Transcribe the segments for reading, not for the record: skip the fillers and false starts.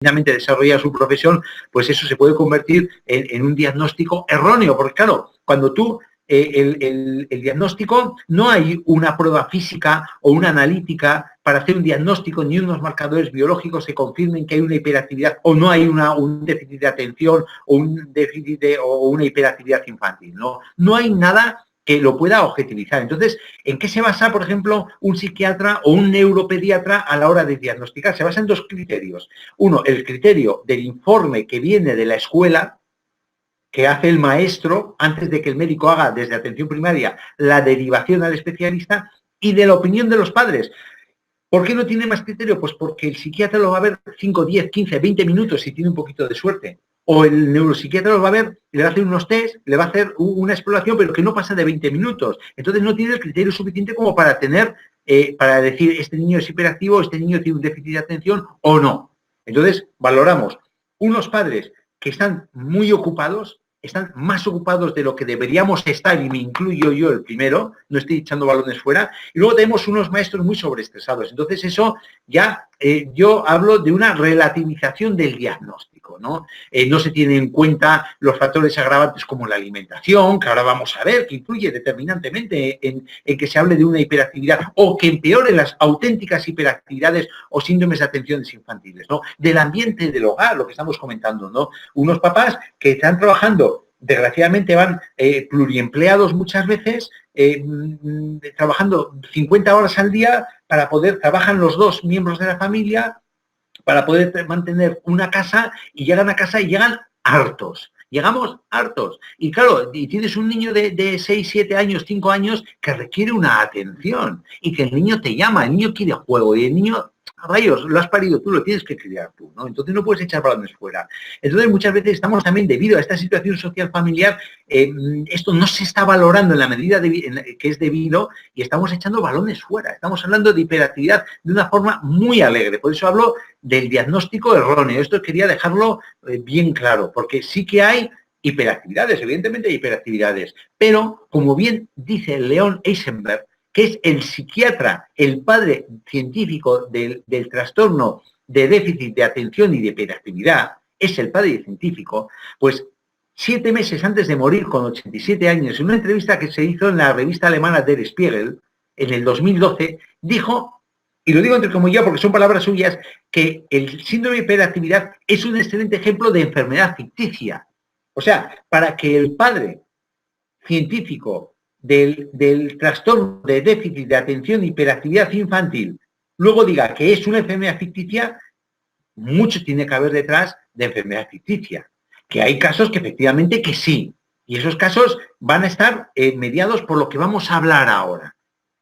desarrolla su profesión, pues eso se puede convertir en un diagnóstico erróneo, porque claro, cuando tú, el diagnóstico, no hay una prueba física o una analítica para hacer un diagnóstico, ni unos marcadores biológicos que confirmen que hay una hiperactividad o no hay un déficit de atención o un déficit o una hiperactividad infantil, ¿no? No hay nada que lo pueda objetivizar. Entonces, ¿en qué se basa, por ejemplo, un psiquiatra o un neuropediatra a la hora de diagnosticar? Se basa en dos criterios. Uno, el criterio del informe que viene de la escuela, que hace el maestro antes de que el médico haga desde atención primaria la derivación al especialista, y de la opinión de los padres. ¿Por qué no tiene más criterio? Pues porque el psiquiatra lo va a ver 5, 10, 15, 20 minutos si tiene un poquito de suerte. O el neuropsiquiatra lo va a ver, le va a hacer unos test, le va a hacer una exploración, pero que no pasa de 20 minutos. Entonces no tiene el criterio suficiente como para tener, para decir, este niño es hiperactivo, este niño tiene un déficit de atención o no. Entonces valoramos unos padres que están muy ocupados, están más ocupados de lo que deberíamos estar, y me incluyo yo el primero, no estoy echando balones fuera, y luego tenemos unos maestros muy sobreestresados. Entonces eso ya, yo hablo de una relativización del diagnóstico, ¿no? No se tienen en cuenta los factores agravantes como la alimentación, que ahora vamos a ver, que influye determinantemente en que se hable de una hiperactividad o que empeore las auténticas hiperactividades o síndromes de atenciones infantiles, ¿no? Del ambiente del hogar, lo que estamos comentando, ¿no? Unos papás que están trabajando, desgraciadamente van pluriempleados muchas veces, trabajando 50 horas al día para poder, trabajan los dos miembros de la familia para poder mantener una casa, y llegan a casa y llegan hartos. Llegamos hartos. Y claro, y tienes un niño de 6, 7 años, 5 años que requiere una atención y que el niño te llama, el niño quiere juego y el niño, rayos, lo has parido tú, lo tienes que criar tú, ¿no? Entonces no puedes echar balones fuera. Entonces muchas veces estamos también, debido a esta situación social familiar, esto no se está valorando en la medida que es debido, y estamos echando balones fuera. Estamos hablando de hiperactividad de una forma muy alegre. Por eso hablo del diagnóstico erróneo. Esto quería dejarlo bien claro, porque sí que hay hiperactividades, evidentemente hay hiperactividades, pero como bien dice Leon Eisenberg, que es el psiquiatra, el padre científico del trastorno de déficit de atención y de hiperactividad, es el padre científico, pues 7 meses antes de morir, con 87 años, en una entrevista que se hizo en la revista alemana Der Spiegel, en el 2012, dijo, y lo digo entre comillas porque son palabras suyas, que el síndrome de hiperactividad es un excelente ejemplo de enfermedad ficticia. O sea, para que el padre científico del trastorno de déficit de atención e hiperactividad infantil luego diga que es una enfermedad ficticia, mucho tiene que haber detrás de enfermedad ficticia. Que hay casos que efectivamente que sí, y esos casos van a estar mediados por lo que vamos a hablar ahora.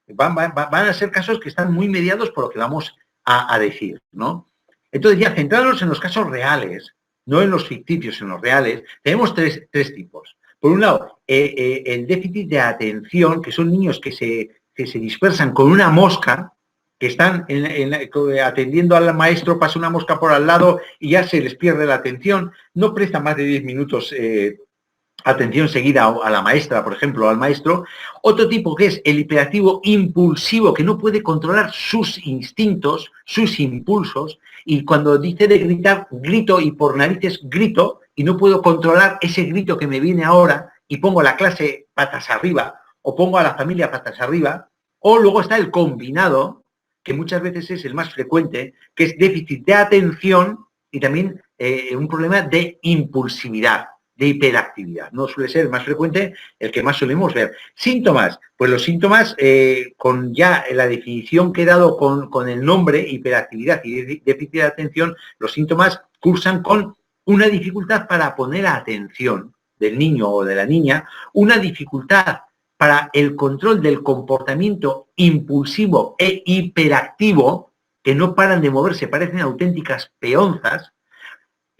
Van a ser casos que están muy mediados por lo que vamos a decir, ¿no? Entonces, ya centrándonos en los casos reales, no en los ficticios, en los reales, tenemos tres tipos. Por un lado, el déficit de atención, que son niños que se dispersan con una mosca, que están atendiendo al maestro, pasa una mosca por al lado y ya se les pierde la atención, no prestan más de 10 minutos atención seguida a la maestra, por ejemplo, al maestro. Otro tipo, que es el hiperactivo impulsivo, que no puede controlar sus instintos, sus impulsos, y cuando dice de gritar, grito, y por narices grito, y no puedo controlar ese grito que me viene ahora, y pongo a la clase patas arriba, o pongo a la familia patas arriba. O luego está el combinado, que muchas veces es el más frecuente, que es déficit de atención y también un problema de impulsividad, de hiperactividad. No suele ser el más frecuente, el que más solemos ver. Síntomas, pues los síntomas, con ya la definición que he dado con el nombre, hiperactividad y déficit de atención, los síntomas cursan con una dificultad para poner atención del niño o de la niña, una dificultad para el control del comportamiento impulsivo e hiperactivo, que no paran de moverse, parecen auténticas peonzas.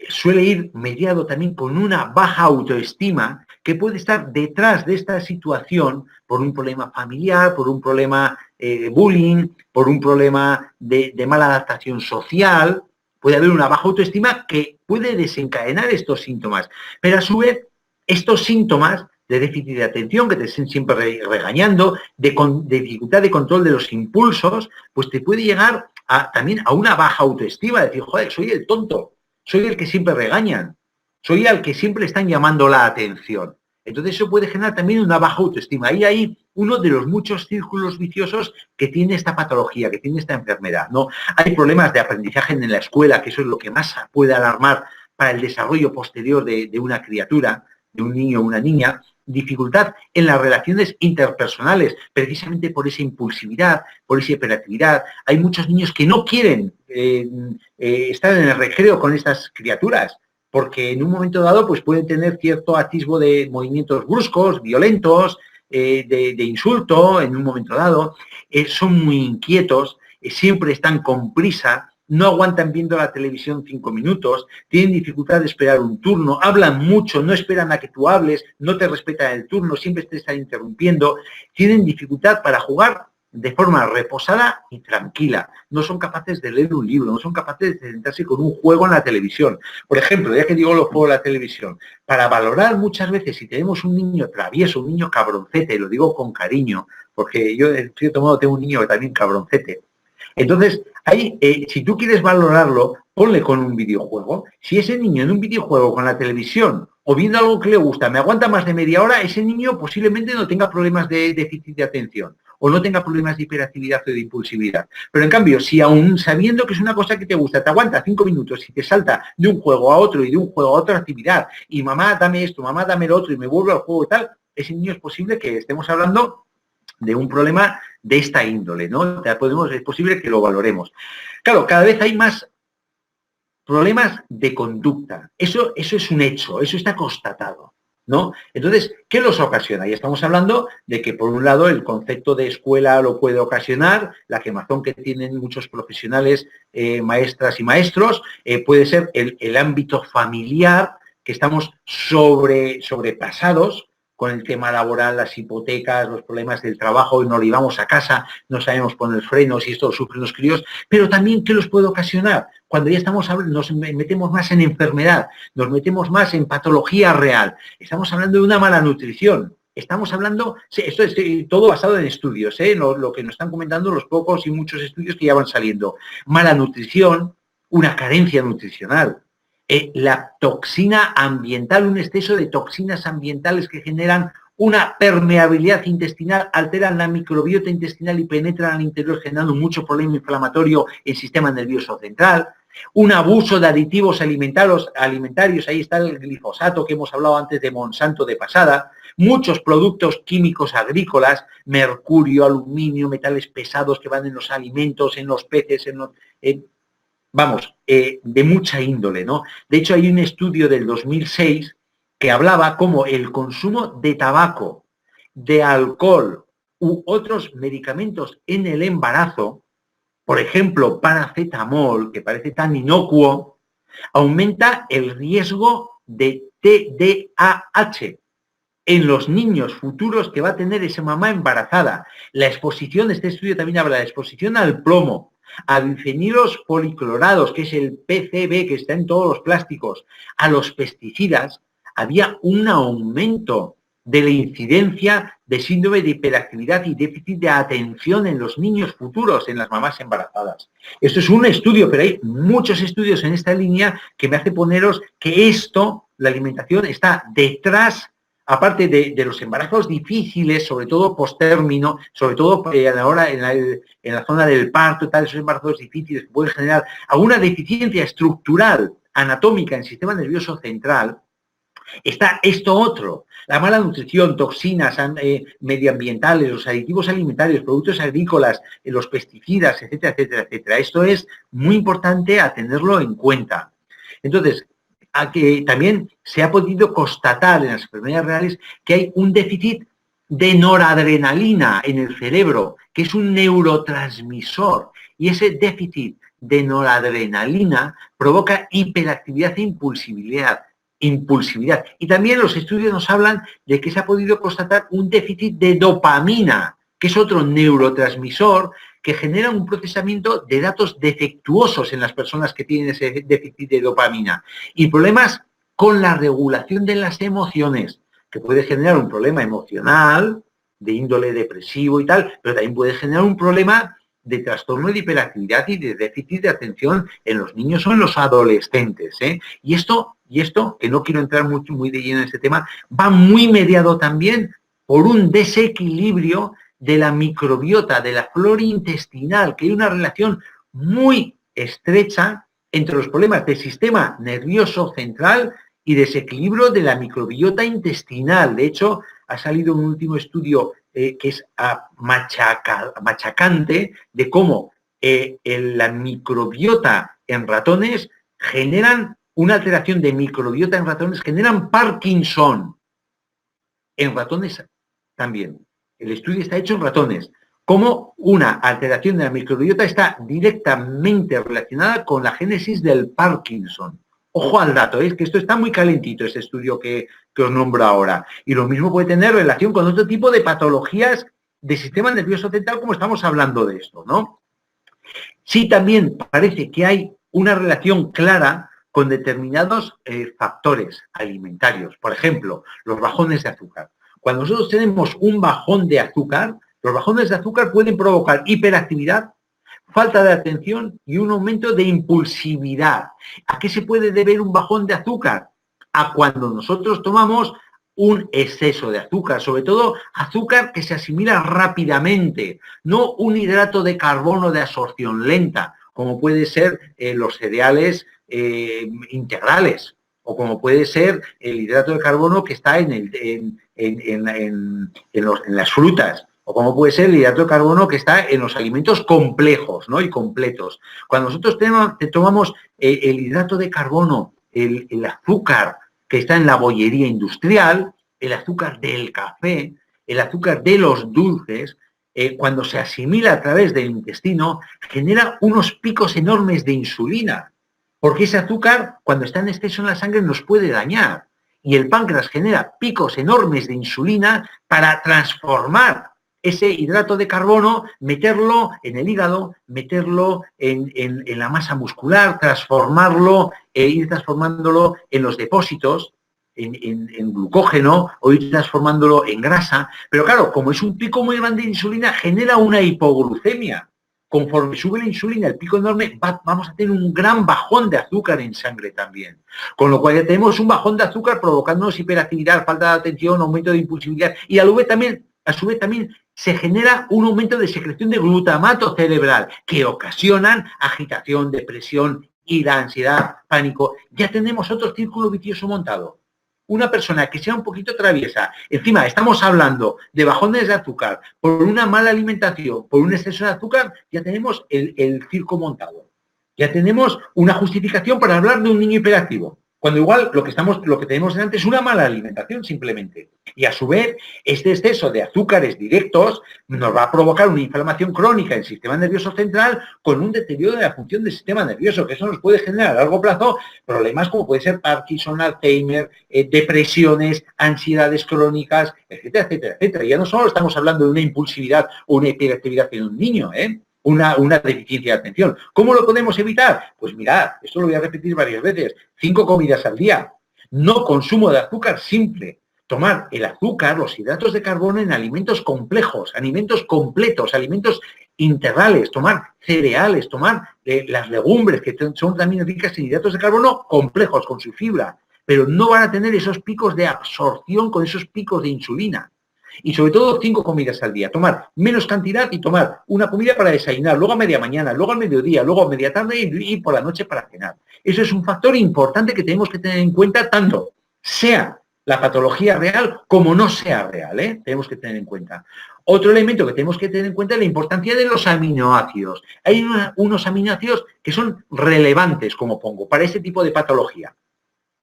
Suele ir mediado también con una baja autoestima, que puede estar detrás de esta situación por un problema familiar, por un problema de bullying, por un problema de mala adaptación social. Puede haber una baja autoestima que puede desencadenar estos síntomas. Pero a su vez, estos síntomas de déficit de atención, que te estén siempre regañando, de dificultad de control de los impulsos, pues te puede llegar también a una baja autoestima, decir, joder, soy el tonto. soy el que siempre regañan, soy al que siempre están llamando la atención. Entonces eso puede generar también una baja autoestima. Ahí hay uno de los muchos círculos viciosos que tiene esta patología, que tiene esta enfermedad, ¿no? Hay problemas de aprendizaje en la escuela, que eso es lo que más puede alarmar para el desarrollo posterior de una criatura, de un niño o una niña. Dificultad en las relaciones interpersonales, precisamente por esa impulsividad, por esa hiperactividad. Hay muchos niños que no quieren estar en el recreo con estas criaturas, porque en un momento dado pues pueden tener cierto atisbo de movimientos bruscos, violentos, de insulto en un momento dado, son muy inquietos, siempre están con prisa, no aguantan viendo la televisión 5 minutos, tienen dificultad de esperar un turno, hablan mucho, no esperan a que tú hables, no te respetan el turno, siempre te están interrumpiendo, tienen dificultad para jugar de forma reposada y tranquila. No son capaces de leer un libro, no son capaces de sentarse con un juego en la televisión. Por ejemplo, ya que digo los juegos en la televisión, para valorar muchas veces si tenemos un niño travieso, un niño cabroncete, lo digo con cariño, porque yo en cierto modo tengo un niño también cabroncete. Entonces, ahí, si tú quieres valorarlo, ponle con un videojuego. Si ese niño en un videojuego con la televisión o viendo algo que le gusta me aguanta más de media hora, ese niño posiblemente no tenga problemas de déficit de atención o no tenga problemas de hiperactividad o de impulsividad. Pero en cambio, si aún sabiendo que es una cosa que te gusta, te aguanta 5 minutos y te salta de un juego a otro y de un juego a otra actividad, y mamá, dame esto, mamá, dame lo otro, y me vuelve al juego y tal, ese niño es posible que estemos hablando de un problema de esta índole, ¿no? Es posible que lo valoremos. Claro, cada vez hay más problemas de conducta. Eso es un hecho, eso está constatado, ¿no? Entonces, ¿qué los ocasiona? Y estamos hablando de que, por un lado, el concepto de escuela lo puede ocasionar, la quemazón que tienen muchos profesionales, maestras y maestros, puede ser el ámbito familiar, que estamos sobrepasados con el tema laboral, las hipotecas, los problemas del trabajo, y nos lo llevamos a casa, no sabemos poner frenos y esto lo sufren los críos, pero también, ¿qué los puede ocasionar? Cuando ya nos metemos más en enfermedad, nos metemos más en patología real, estamos hablando de una mala nutrición, estamos hablando, esto es todo basado en estudios, lo que nos están comentando los pocos y muchos estudios que ya van saliendo. Mala nutrición, una carencia nutricional, la toxina ambiental, un exceso de toxinas ambientales que generan una permeabilidad intestinal, alteran la microbiota intestinal y penetran al interior generando mucho problema inflamatorio en el sistema nervioso central, un abuso de aditivos alimentarios, ahí está el glifosato que hemos hablado antes de Monsanto de pasada, muchos productos químicos agrícolas, mercurio, aluminio, metales pesados que van en los alimentos, en los peces, de mucha índole, ¿no? De hecho, hay un estudio del 2006 que hablaba cómo el consumo de tabaco, de alcohol u otros medicamentos en el embarazo, por ejemplo, paracetamol, que parece tan inocuo, aumenta el riesgo de TDAH en los niños futuros que va a tener esa mamá embarazada. La exposición, este estudio también habla de la exposición al plomo, a bifenilos policlorados, que es el PCB que está en todos los plásticos, a los pesticidas, había un aumento de la incidencia de síndrome de hiperactividad y déficit de atención en los niños futuros, en las mamás embarazadas. Esto es un estudio, pero hay muchos estudios en esta línea que me hace poneros que esto, la alimentación, está detrás, aparte de los embarazos difíciles, sobre todo postérmino, sobre todo ahora en la zona del parto, tal, esos embarazos difíciles que pueden generar alguna deficiencia estructural, anatómica en el sistema nervioso central, está esto otro, la mala nutrición, toxinas medioambientales, los aditivos alimentarios, productos agrícolas, los pesticidas, etcétera, etcétera, etcétera. Esto es muy importante a tenerlo en cuenta. Entonces, que también se ha podido constatar en las enfermedades reales que hay un déficit de noradrenalina en el cerebro, que es un neurotransmisor, y ese déficit de noradrenalina provoca hiperactividad e impulsividad. Y también los estudios nos hablan de que se ha podido constatar un déficit de dopamina, que es otro neurotransmisor que genera un procesamiento de datos defectuosos en las personas que tienen ese déficit de dopamina. Y problemas con la regulación de las emociones, que puede generar un problema emocional, de índole depresivo y tal, pero también puede generar un problema de trastorno de hiperactividad y de déficit de atención en los niños o en los adolescentes, ¿eh? Y esto, que no quiero entrar muy de lleno en este tema, va muy mediado también por un desequilibrio de la microbiota, de la flora intestinal, que hay una relación muy estrecha entre los problemas del sistema nervioso central y desequilibrio de la microbiota intestinal. De hecho, ha salido un último estudio que es machacante de cómo la microbiota en ratones generan una alteración de microbiota en ratones, generan Parkinson. En ratones también. El estudio está hecho en ratones. Cómo una alteración de la microbiota está directamente relacionada con la génesis del Parkinson. Ojo al dato, es que esto está muy calentito, ese estudio que os nombro ahora. Y lo mismo puede tener relación con otro tipo de patologías del sistema nervioso central, como estamos hablando de esto, ¿no? Sí, también parece que hay una relación clara con determinados factores alimentarios. Por ejemplo, los bajones de azúcar. Cuando nosotros tenemos un bajón de azúcar, los bajones de azúcar pueden provocar hiperactividad, falta de atención y un aumento de impulsividad. ¿A qué se puede deber un bajón de azúcar? A cuando nosotros tomamos un exceso de azúcar, sobre todo azúcar que se asimila rápidamente, no un hidrato de carbono de absorción lenta, como puede ser los cereales integrales, o como puede ser el hidrato de carbono que está en las frutas, o como puede ser el hidrato de carbono que está en los alimentos complejos, ¿no? Y completos. Cuando nosotros tomamos el hidrato de carbono, el azúcar que está en la bollería industrial, el azúcar del café, el azúcar de los dulces, cuando se asimila a través del intestino, genera unos picos enormes de insulina, porque ese azúcar, cuando está en exceso en la sangre, nos puede dañar. Y el páncreas genera picos enormes de insulina para transformar ese hidrato de carbono, meterlo en el hígado, meterlo en la masa muscular, transformarlo, ir transformándolo en los depósitos, en glucógeno, o ir transformándolo en grasa. Pero claro, como es un pico muy grande de insulina, genera una hipoglucemia. Conforme sube la insulina, el pico enorme, vamos a tener un gran bajón de azúcar en sangre también. Con lo cual ya tenemos un bajón de azúcar provocándonos hiperactividad, falta de atención, aumento de impulsividad. Y a su vez también se genera un aumento de secreción de glutamato cerebral que ocasionan agitación, depresión, ira, ansiedad, pánico. Ya tenemos otro círculo vicioso montado. Una persona que sea un poquito traviesa, encima estamos hablando de bajones de azúcar, por una mala alimentación, por un exceso de azúcar, ya tenemos el circo montado. Ya tenemos una justificación para hablar de un niño hiperactivo. Cuando igual lo que tenemos delante es una mala alimentación simplemente. Y a su vez, este exceso de azúcares directos nos va a provocar una inflamación crónica en el sistema nervioso central con un deterioro de la función del sistema nervioso, que eso nos puede generar a largo plazo problemas como puede ser Parkinson, Alzheimer, depresiones, ansiedades crónicas, etcétera, etcétera, etcétera. Ya no solo estamos hablando de una impulsividad o una hiperactividad en un niño, una deficiencia de atención. ¿Cómo lo podemos evitar? Pues mirad, esto lo voy a repetir varias veces, 5 comidas al día, no consumo de azúcar simple, tomar el azúcar, los hidratos de carbono en alimentos complejos, alimentos completos, alimentos integrales, tomar cereales, tomar las legumbres que son también ricas en hidratos de carbono complejos con su fibra, pero no van a tener esos picos de absorción con esos picos de insulina. Y sobre todo 5 comidas al día, tomar menos cantidad y tomar una comida para desayunar, luego a media mañana, luego al mediodía, luego a media tarde y por la noche para cenar. Eso es un factor importante que tenemos que tener en cuenta tanto sea la patología real como no sea real, tenemos que tener en cuenta. Otro elemento que tenemos que tener en cuenta es la importancia de los aminoácidos. Hay unos aminoácidos que son relevantes, como pongo, para este tipo de patología.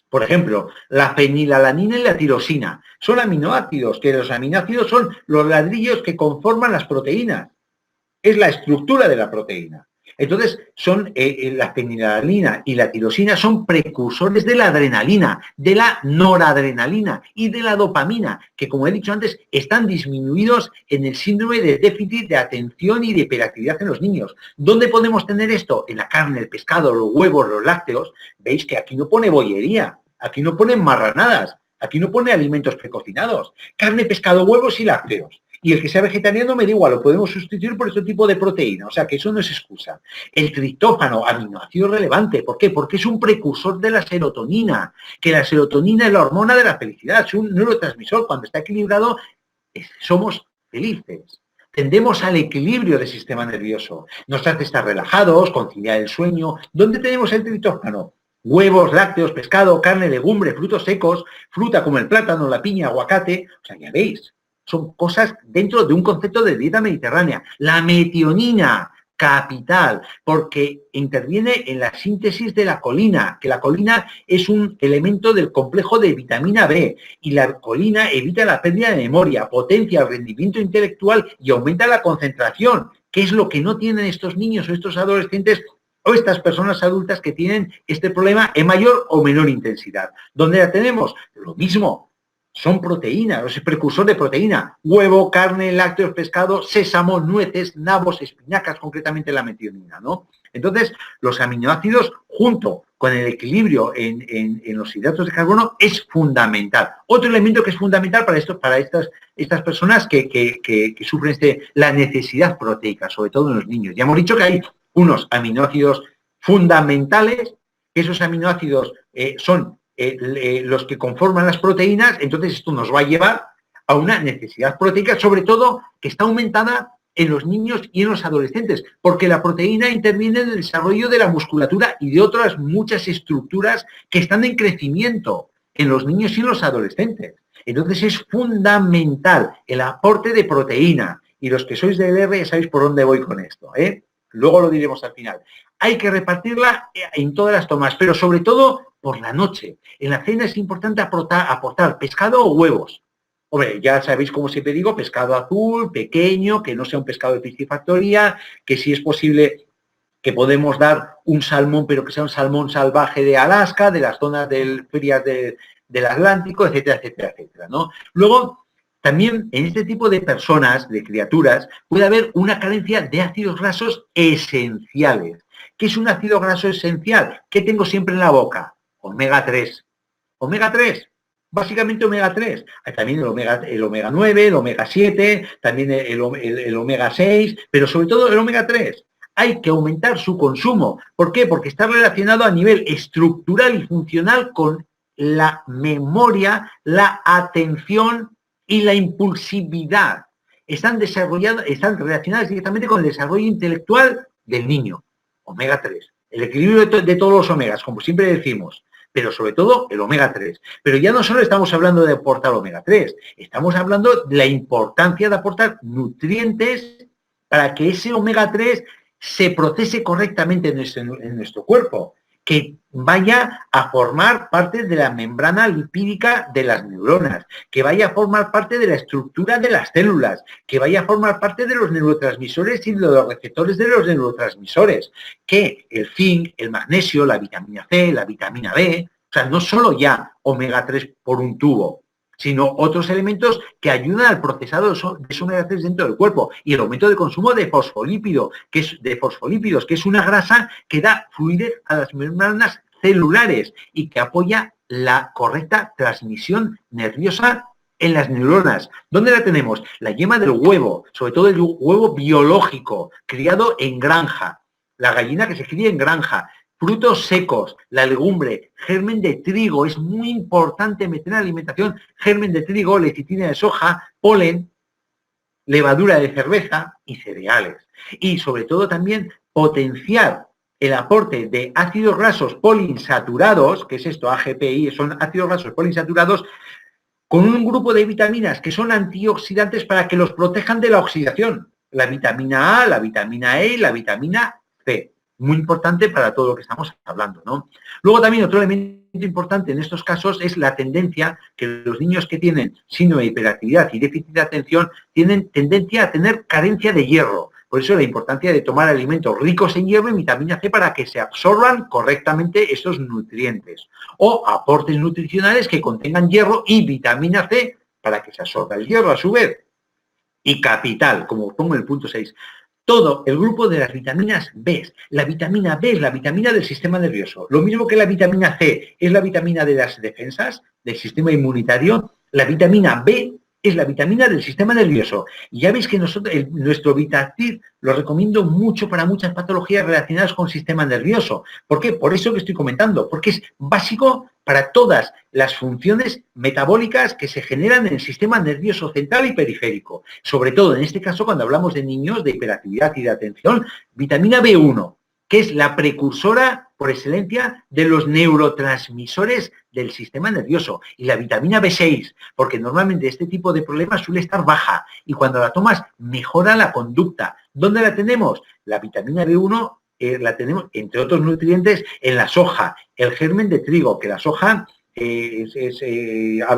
Por ejemplo, la fenilalanina y la tirosina. Son aminoácidos, que los aminoácidos son los ladrillos que conforman las proteínas. Es la estructura de la proteína. Entonces, la fenilalanina y la tirosina son precursores de la adrenalina, de la noradrenalina y de la dopamina, que, como he dicho antes, están disminuidos en el síndrome de déficit de atención y de hiperactividad en los niños. ¿Dónde podemos tener esto? En la carne, el pescado, los huevos, los lácteos. Veis que aquí no pone bollería. Aquí no ponen marranadas, aquí no pone alimentos precocinados, carne, pescado, huevos y lácteos. Y el que sea vegetariano me da igual, lo podemos sustituir por este tipo de proteína, o sea que eso no es excusa. El triptófano, aminoácido relevante, ¿por qué? Porque es un precursor de la serotonina, que la serotonina es la hormona de la felicidad, es un neurotransmisor, cuando está equilibrado somos felices. Tendemos al equilibrio del sistema nervioso, nos hace estar relajados, conciliar el sueño. ¿Dónde tenemos el triptófano? Huevos, lácteos, pescado, carne, legumbre, frutos secos, fruta como el plátano, la piña, aguacate. O sea, ya veis, son cosas dentro de un concepto de dieta mediterránea. La metionina, capital, porque interviene en la síntesis de la colina, que la colina es un elemento del complejo de vitamina B, y la colina evita la pérdida de memoria, potencia el rendimiento intelectual y aumenta la concentración, que es lo que no tienen estos niños o estos adolescentes o estas personas adultas que tienen este problema en mayor o menor intensidad. ¿Dónde la tenemos? Lo mismo. Son proteínas, es el precursor de proteína. Huevo, carne, lácteos, pescado, sésamo, nueces, nabos, espinacas, concretamente la metionina, ¿no? Entonces, los aminoácidos, junto con el equilibrio en los hidratos de carbono, es fundamental. Otro elemento que es fundamental para estas personas que sufren la necesidad proteica, sobre todo en los niños. Ya hemos dicho que hay unos aminoácidos fundamentales, que esos aminoácidos son los que conforman las proteínas, entonces esto nos va a llevar a una necesidad proteica, sobre todo que está aumentada en los niños y en los adolescentes, porque la proteína interviene en el desarrollo de la musculatura y de otras muchas estructuras que están en crecimiento en los niños y en los adolescentes. Entonces es fundamental el aporte de proteína, y los que sois del R sabéis por dónde voy con esto, ¿eh? Luego lo diremos al final. Hay que repartirla en todas las tomas, pero sobre todo por la noche. En la cena es importante aportar pescado o huevos. Hombre, ya sabéis cómo siempre digo, pescado azul, pequeño, que no sea un pescado de piscifactoría, que si es posible que podemos dar un salmón, pero que sea un salmón salvaje de Alaska, de las zonas frías del Atlántico, etcétera, etcétera, etcétera, ¿no? Luego, también en este tipo de personas, de criaturas, puede haber una carencia de ácidos grasos esenciales. ¿Qué es un ácido graso esencial? ¿Qué tengo siempre en la boca? Omega 3. Omega 3, básicamente omega 3. Hay también el omega 9, el omega 7, también el omega 6, pero sobre todo el omega 3. Hay que aumentar su consumo. ¿Por qué? Porque está relacionado a nivel estructural y funcional con la memoria, la atención y la impulsividad. Están relacionadas directamente con el desarrollo intelectual del niño. Omega 3. El equilibrio de todos los omegas, como siempre decimos, pero sobre todo el omega 3. Pero ya no solo estamos hablando de aportar omega 3, estamos hablando de la importancia de aportar nutrientes para que ese omega 3 se procese correctamente en nuestro cuerpo, que vaya a formar parte de la membrana lipídica de las neuronas, que vaya a formar parte de la estructura de las células, que vaya a formar parte de los neurotransmisores y de los receptores de los neurotransmisores, que el zinc, el magnesio, la vitamina C, la vitamina B, o sea, no solo ya omega 3 por un tubo, sino otros elementos que ayudan al procesado de ese omega 3 dentro del cuerpo, y el aumento de consumo de fosfolípidos, que es una grasa que da fluidez a las membranas celulares y que apoya la correcta transmisión nerviosa en las neuronas. ¿Dónde la tenemos? La yema del huevo, sobre todo el huevo biológico, criado en granja, la gallina que se cría en granja. Frutos secos, la legumbre, germen de trigo, es muy importante meter en la alimentación germen de trigo, lecitina de soja, polen, levadura de cerveza y cereales. Y sobre todo también potenciar el aporte de ácidos grasos poliinsaturados, que es esto, AGPI, son ácidos grasos poliinsaturados, con un grupo de vitaminas que son antioxidantes para que los protejan de la oxidación. La vitamina A, la vitamina E y la vitamina C. Muy importante para todo lo que estamos hablando, ¿no? Luego también otro elemento importante en estos casos es la tendencia que los niños que tienen síndrome de hiperactividad y déficit de atención tienen tendencia a tener carencia de hierro. Por eso la importancia de tomar alimentos ricos en hierro y vitamina C para que se absorban correctamente esos nutrientes. O aportes nutricionales que contengan hierro y vitamina C para que se absorba el hierro a su vez. Y capital, como pongo en el punto 6. Todo el grupo de las vitaminas B. La vitamina B es la vitamina del sistema nervioso. Lo mismo que la vitamina C es la vitamina de las defensas, del sistema inmunitario. La vitamina B es la vitamina del sistema nervioso. Y ya veis que nuestro Vitacid lo recomiendo mucho para muchas patologías relacionadas con el sistema nervioso. ¿Por qué? Por eso que estoy comentando, porque es básico para todas las funciones metabólicas que se generan en el sistema nervioso central y periférico. Sobre todo, en este caso, cuando hablamos de niños, de hiperactividad y de atención, vitamina B1, que es la precursora por excelencia de los neurotransmisores del sistema nervioso, y la vitamina B6, porque normalmente este tipo de problemas suele estar baja y cuando la tomas mejora la conducta. ¿Dónde la tenemos? La vitamina B1 la tenemos, entre otros nutrientes, en la soja, el germen de trigo, que la soja,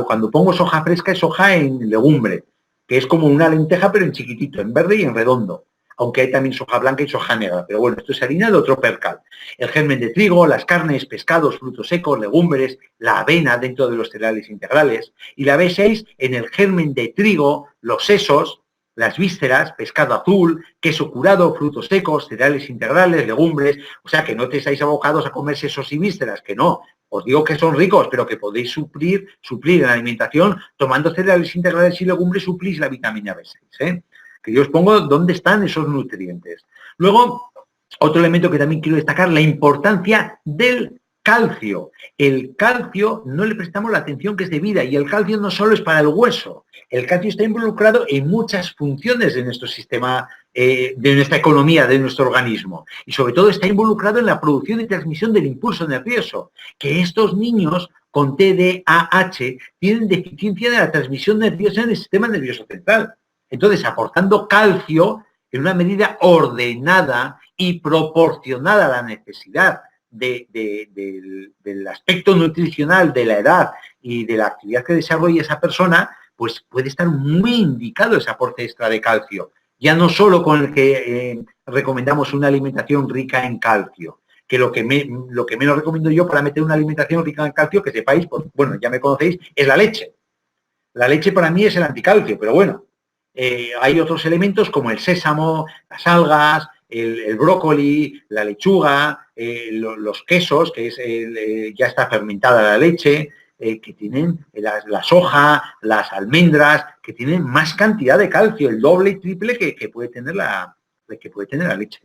cuando pongo soja fresca, es soja en legumbre, que es como una lenteja pero en chiquitito, en verde y en redondo. Aunque hay también soja blanca y soja negra, pero bueno, esto es harina de otro percal. El germen de trigo, las carnes, pescados, frutos secos, legumbres, la avena dentro de los cereales integrales, y la B6 en el germen de trigo, los sesos, las vísceras, pescado azul, queso curado, frutos secos, cereales integrales, legumbres, o sea que no te estáis abocados a comer sesos y vísceras, que no. Os digo que son ricos, pero que podéis suplir en la alimentación, tomando cereales integrales y legumbres, suplís la vitamina B6, que yo os pongo dónde están esos nutrientes. Luego, otro elemento que también quiero destacar, la importancia del calcio. El calcio no le prestamos la atención que es debida y el calcio no solo es para el hueso. El calcio está involucrado en muchas funciones de nuestro sistema, de nuestra economía, de nuestro organismo. Y sobre todo está involucrado en la producción y transmisión del impulso nervioso. Que estos niños con TDAH tienen deficiencia de la transmisión nerviosa en el sistema nervioso central. Entonces, aportando calcio en una medida ordenada y proporcionada a la necesidad del aspecto nutricional de la edad y de la actividad que desarrolla esa persona, pues puede estar muy indicado ese aporte extra de calcio. Ya no solo con el que recomendamos una alimentación rica en calcio, que lo que menos recomiendo yo para meter una alimentación rica en calcio, que sepáis, pues, bueno, ya me conocéis, es la leche. La leche para mí es el anticalcio, pero bueno, hay otros elementos como el sésamo, las algas, el brócoli, la lechuga, los quesos, que es ya está fermentada la leche, que tienen la soja, las almendras, que tienen más cantidad de calcio, el doble y triple que puede tener la leche.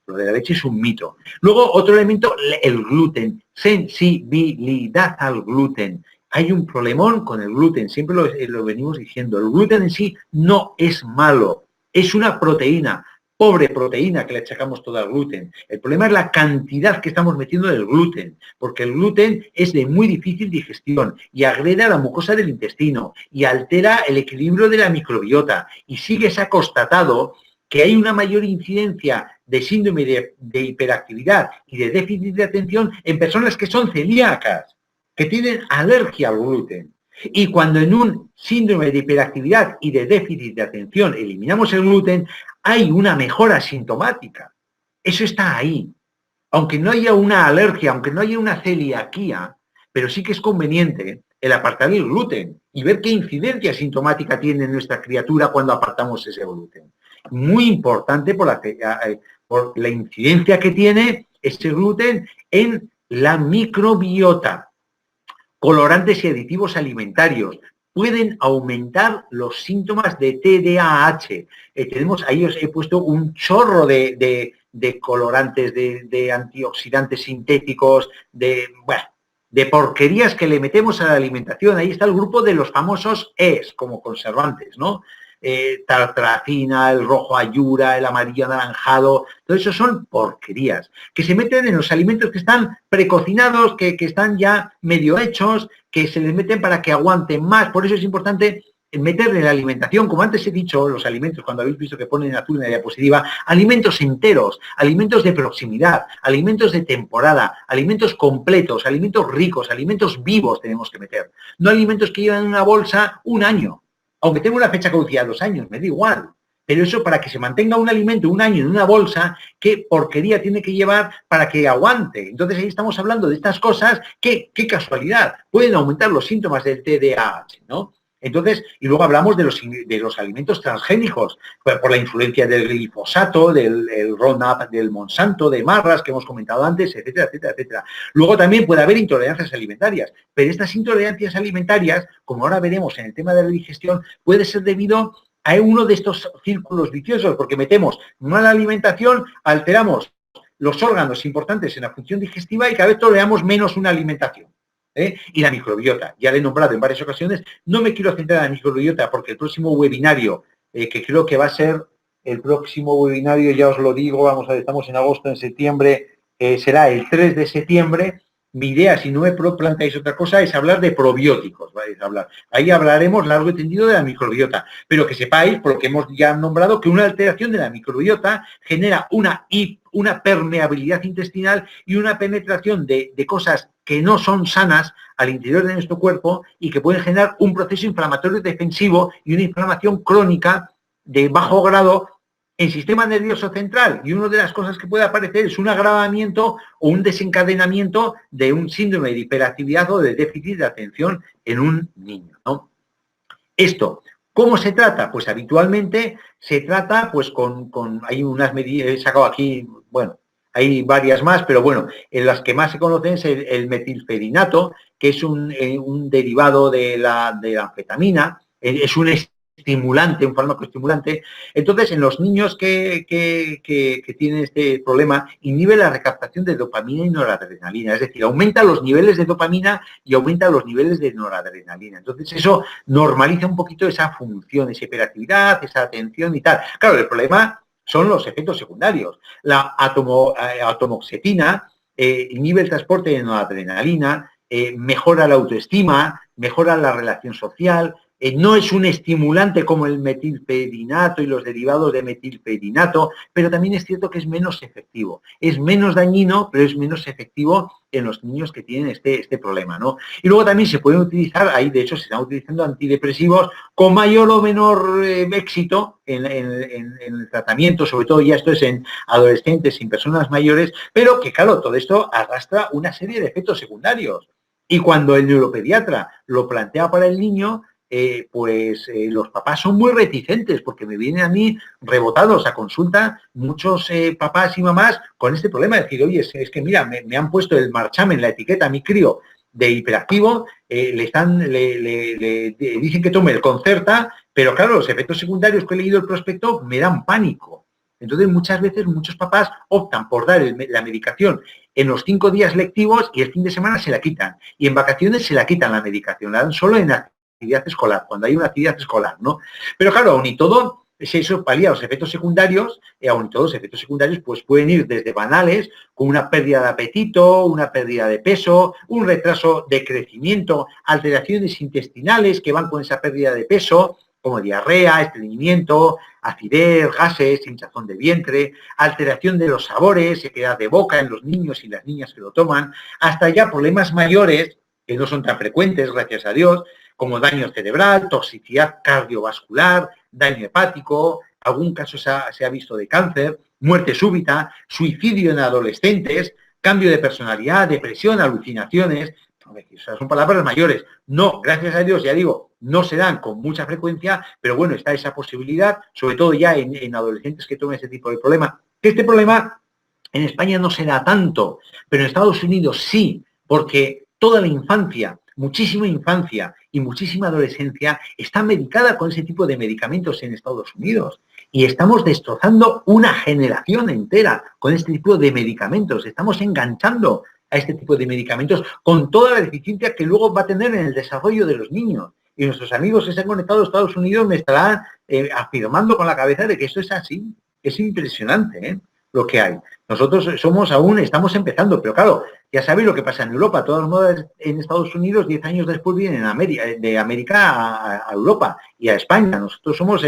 Lo de la leche es un mito. Luego, otro elemento, el gluten, sensibilidad al gluten. Hay un problemón con el gluten, siempre lo venimos diciendo. El gluten en sí no es malo, es una proteína, pobre proteína que le achacamos todo al gluten. El problema es la cantidad que estamos metiendo del gluten, porque el gluten es de muy difícil digestión y agrede a la mucosa del intestino y altera el equilibrio de la microbiota. Y sí que se ha constatado que hay una mayor incidencia de síndrome de hiperactividad y de déficit de atención en personas que son celíacas, que tienen alergia al gluten. Y cuando en un síndrome de hiperactividad y de déficit de atención eliminamos el gluten, hay una mejora sintomática. Eso está ahí. Aunque no haya una alergia, aunque no haya una celiaquía, pero sí que es conveniente el apartar el gluten y ver qué incidencia sintomática tiene nuestra criatura cuando apartamos ese gluten. Muy importante por la incidencia que tiene ese gluten en la microbiota. Colorantes y aditivos alimentarios pueden aumentar los síntomas de TDAH. Ahí os he puesto un chorro de colorantes, de antioxidantes sintéticos, de porquerías que le metemos a la alimentación. Ahí está el grupo de los famosos ES, como conservantes, ¿no? Tartracina, el rojo ayura, el amarillo anaranjado, todo eso son porquerías que se meten en los alimentos que están precocinados, que están ya medio hechos, que se les meten para que aguanten más. Por eso es importante meterle en la alimentación, como antes he dicho, los alimentos, cuando habéis visto que ponen azul en la diapositiva, alimentos enteros, alimentos de proximidad, alimentos de temporada, alimentos completos, alimentos ricos, alimentos vivos tenemos que meter. No alimentos que llevan en una bolsa un año. Aunque tenga una fecha caducidad 2 años, me da igual. Pero eso, para que se mantenga un alimento 1 año en una bolsa, ¿qué porquería tiene que llevar para que aguante? Entonces ahí estamos hablando de estas cosas que, qué casualidad, pueden aumentar los síntomas del TDAH, ¿no? Entonces, y luego hablamos de los alimentos transgénicos, por la influencia del glifosato, del Roundup, del Monsanto, de Marras, que hemos comentado antes, etcétera, etcétera, etcétera. Luego también puede haber intolerancias alimentarias, pero estas intolerancias alimentarias, como ahora veremos en el tema de la digestión, puede ser debido a uno de estos círculos viciosos, porque metemos mala alimentación, alteramos los órganos importantes en la función digestiva y cada vez toleramos menos una alimentación. Y la microbiota, ya la he nombrado en varias ocasiones, no me quiero centrar en la microbiota porque el próximo webinario, que creo que va a ser el próximo webinario, ya os lo digo, vamos a ver, estamos en agosto, en septiembre, será el 3 de septiembre. Mi idea, si no me planteáis otra cosa, es hablar de probióticos. Ahí hablaremos largo y tendido de la microbiota, pero que sepáis, por lo que hemos ya nombrado, que una alteración de la microbiota genera una permeabilidad intestinal y una penetración de cosas que no son sanas al interior de nuestro cuerpo y que pueden generar un proceso inflamatorio defensivo y una inflamación crónica de bajo grado en sistema nervioso central. Y una de las cosas que puede aparecer es un agravamiento o un desencadenamiento de un síndrome de hiperactividad o de déficit de atención en un niño, ¿no? Esto, ¿cómo se trata? Pues habitualmente se trata pues hay unas medidas, he sacado aquí, bueno, hay varias más, pero bueno, en las que más se conocen es el metilfedinato, que es un derivado de la anfetamina, es un estimulante, un fármaco estimulante. Entonces, en los niños que tienen este problema, inhibe la recaptación de dopamina y noradrenalina, es decir, aumenta los niveles de dopamina y aumenta los niveles de noradrenalina. Entonces, eso normaliza un poquito esa función, esa hiperactividad, esa atención y tal. Claro, el problema son los efectos secundarios. La atomoxetina inhibe el transporte de noradrenalina, mejora la autoestima, mejora la relación social. No es un estimulante como el metilfedinato y los derivados de metilfedinato, pero también es cierto que es menos efectivo. Es menos dañino, pero es menos efectivo en los niños que tienen este problema, ¿no? Y luego también se pueden utilizar, ahí de hecho se están utilizando antidepresivos con mayor o menor éxito en el tratamiento, sobre todo ya esto es en adolescentes y en personas mayores, pero que claro, todo esto arrastra una serie de efectos secundarios. Y cuando el neuropediatra lo plantea para el niño, los papás son muy reticentes porque me vienen a mí rebotados a consulta muchos papás y mamás con este problema de decir, oye, es que mira, me han puesto el marchamen, la etiqueta a mi crío de hiperactivo, le dicen que tome el Concerta, pero claro, los efectos secundarios que he leído el prospecto me dan pánico. Entonces, muchas veces, muchos papás optan por dar la medicación en los 5 días lectivos y el fin de semana se la quitan. Y en vacaciones se la quitan la medicación, la dan solo en actividad escolar, cuando hay una actividad escolar, ¿no? Pero claro, aún y todo, si eso palía los efectos secundarios, aún y todo los efectos secundarios pues pueden ir desde banales, con una pérdida de apetito, una pérdida de peso, un retraso de crecimiento, alteraciones intestinales que van con esa pérdida de peso, como diarrea, estreñimiento, acidez, gases, hinchazón de vientre, alteración de los sabores, sequedad de boca en los niños y las niñas que lo toman, hasta ya problemas mayores, que no son tan frecuentes, gracias a Dios, como daño cerebral, toxicidad cardiovascular, daño hepático, algún caso se ha visto de cáncer, muerte súbita, suicidio en adolescentes, cambio de personalidad, depresión, alucinaciones. Son palabras mayores. No, gracias a Dios, ya digo, no se dan con mucha frecuencia, pero bueno, está esa posibilidad, sobre todo ya en adolescentes que tomen ese tipo de problema. Que este problema en España no se da tanto, pero en Estados Unidos sí, porque toda la infancia, muchísima infancia y muchísima adolescencia está medicada con ese tipo de medicamentos en Estados Unidos. Y estamos destrozando una generación entera con este tipo de medicamentos. Estamos enganchando a este tipo de medicamentos con toda la deficiencia que luego va a tener en el desarrollo de los niños. Y nuestros amigos que se han conectado a Estados Unidos me estarán afirmando con la cabeza de que esto es así. Es impresionante, lo que hay. Nosotros estamos empezando, pero claro, ya sabéis lo que pasa en Europa. Todas modas en Estados Unidos, 10 años después vienen de América a Europa y a España. Nosotros nos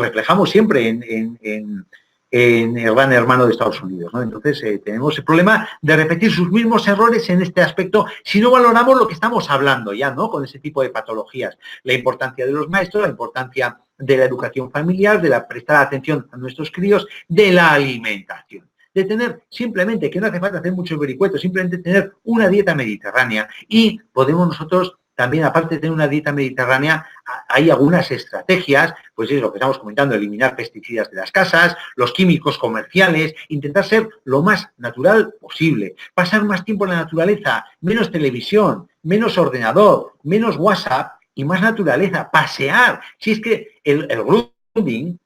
reflejamos siempre en el gran hermano de Estados Unidos, ¿no? Entonces, tenemos el problema de repetir sus mismos errores en este aspecto si no valoramos lo que estamos hablando ya, ¿no? Con ese tipo de patologías. La importancia de los maestros, la importancia de la educación familiar, de la prestar atención a nuestros críos, de la alimentación. De tener simplemente, que no hace falta hacer muchos vericuetos, simplemente tener una dieta mediterránea y podemos nosotros también, aparte de tener una dieta mediterránea, hay algunas estrategias, pues es lo que estamos comentando, eliminar pesticidas de las casas, los químicos comerciales, intentar ser lo más natural posible, pasar más tiempo en la naturaleza, menos televisión, menos ordenador, menos WhatsApp y más naturaleza, pasear. Si es que el grounding,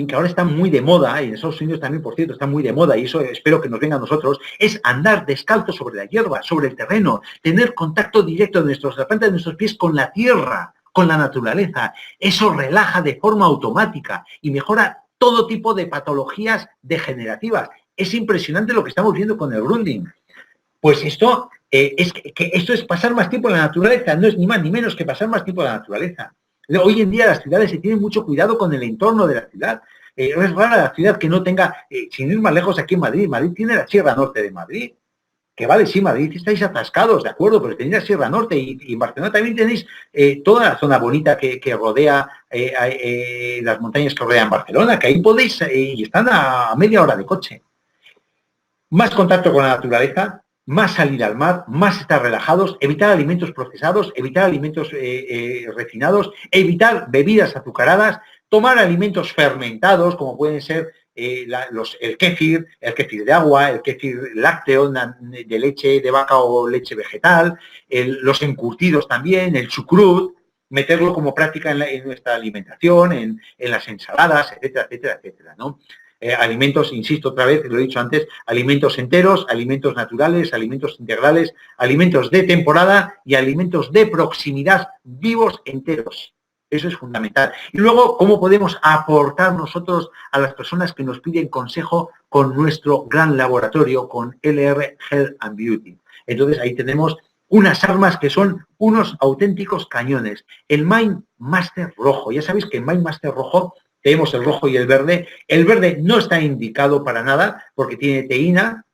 que ahora está muy de moda, y en Estados Unidos también, por cierto, está muy de moda, y eso espero que nos venga a nosotros, es andar descalzo sobre la hierba, sobre el terreno, tener contacto directo de la planta de nuestros pies con la tierra, con la naturaleza. Eso relaja de forma automática y mejora todo tipo de patologías degenerativas. Es impresionante lo que estamos viendo con el grounding. Pues esto, esto es pasar más tiempo en la naturaleza, no es ni más ni menos que pasar más tiempo en la naturaleza. Hoy en día las ciudades se tienen mucho cuidado con el entorno de la ciudad. Es rara la ciudad que no tenga, sin ir más lejos aquí en Madrid, Madrid tiene la Sierra Norte de Madrid, que vale, sí, Madrid estáis atascados, de acuerdo, pero tenéis la Sierra Norte y en Barcelona también tenéis toda la zona bonita que rodea, las montañas que rodean Barcelona, que ahí podéis, y están a media hora de coche. Más contacto con la naturaleza, más salir al mar, más estar relajados, evitar alimentos procesados, evitar alimentos refinados, evitar bebidas azucaradas, tomar alimentos fermentados, como pueden ser el kéfir de agua, el kéfir lácteo de leche de vaca o leche vegetal, los encurtidos también, el chucrut, meterlo como práctica en nuestra alimentación, en las ensaladas, etcétera, etcétera, etcétera, ¿no? Alimentos, insisto otra vez, lo he dicho antes, alimentos enteros, alimentos naturales, alimentos integrales, alimentos de temporada y alimentos de proximidad, vivos enteros. Eso es fundamental. Y luego, ¿cómo podemos aportar nosotros a las personas que nos piden consejo con nuestro gran laboratorio, con LR Health and Beauty? Entonces, ahí tenemos unas armas que son unos auténticos cañones. El Mind Master rojo. Ya sabéis que el Mind Master rojo tenemos el rojo y el verde. El verde no está indicado para nada porque tiene teína,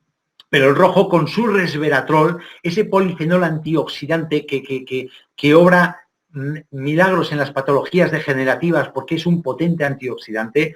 pero el rojo con su resveratrol, ese polifenol antioxidante que obra milagros en las patologías degenerativas porque es un potente antioxidante,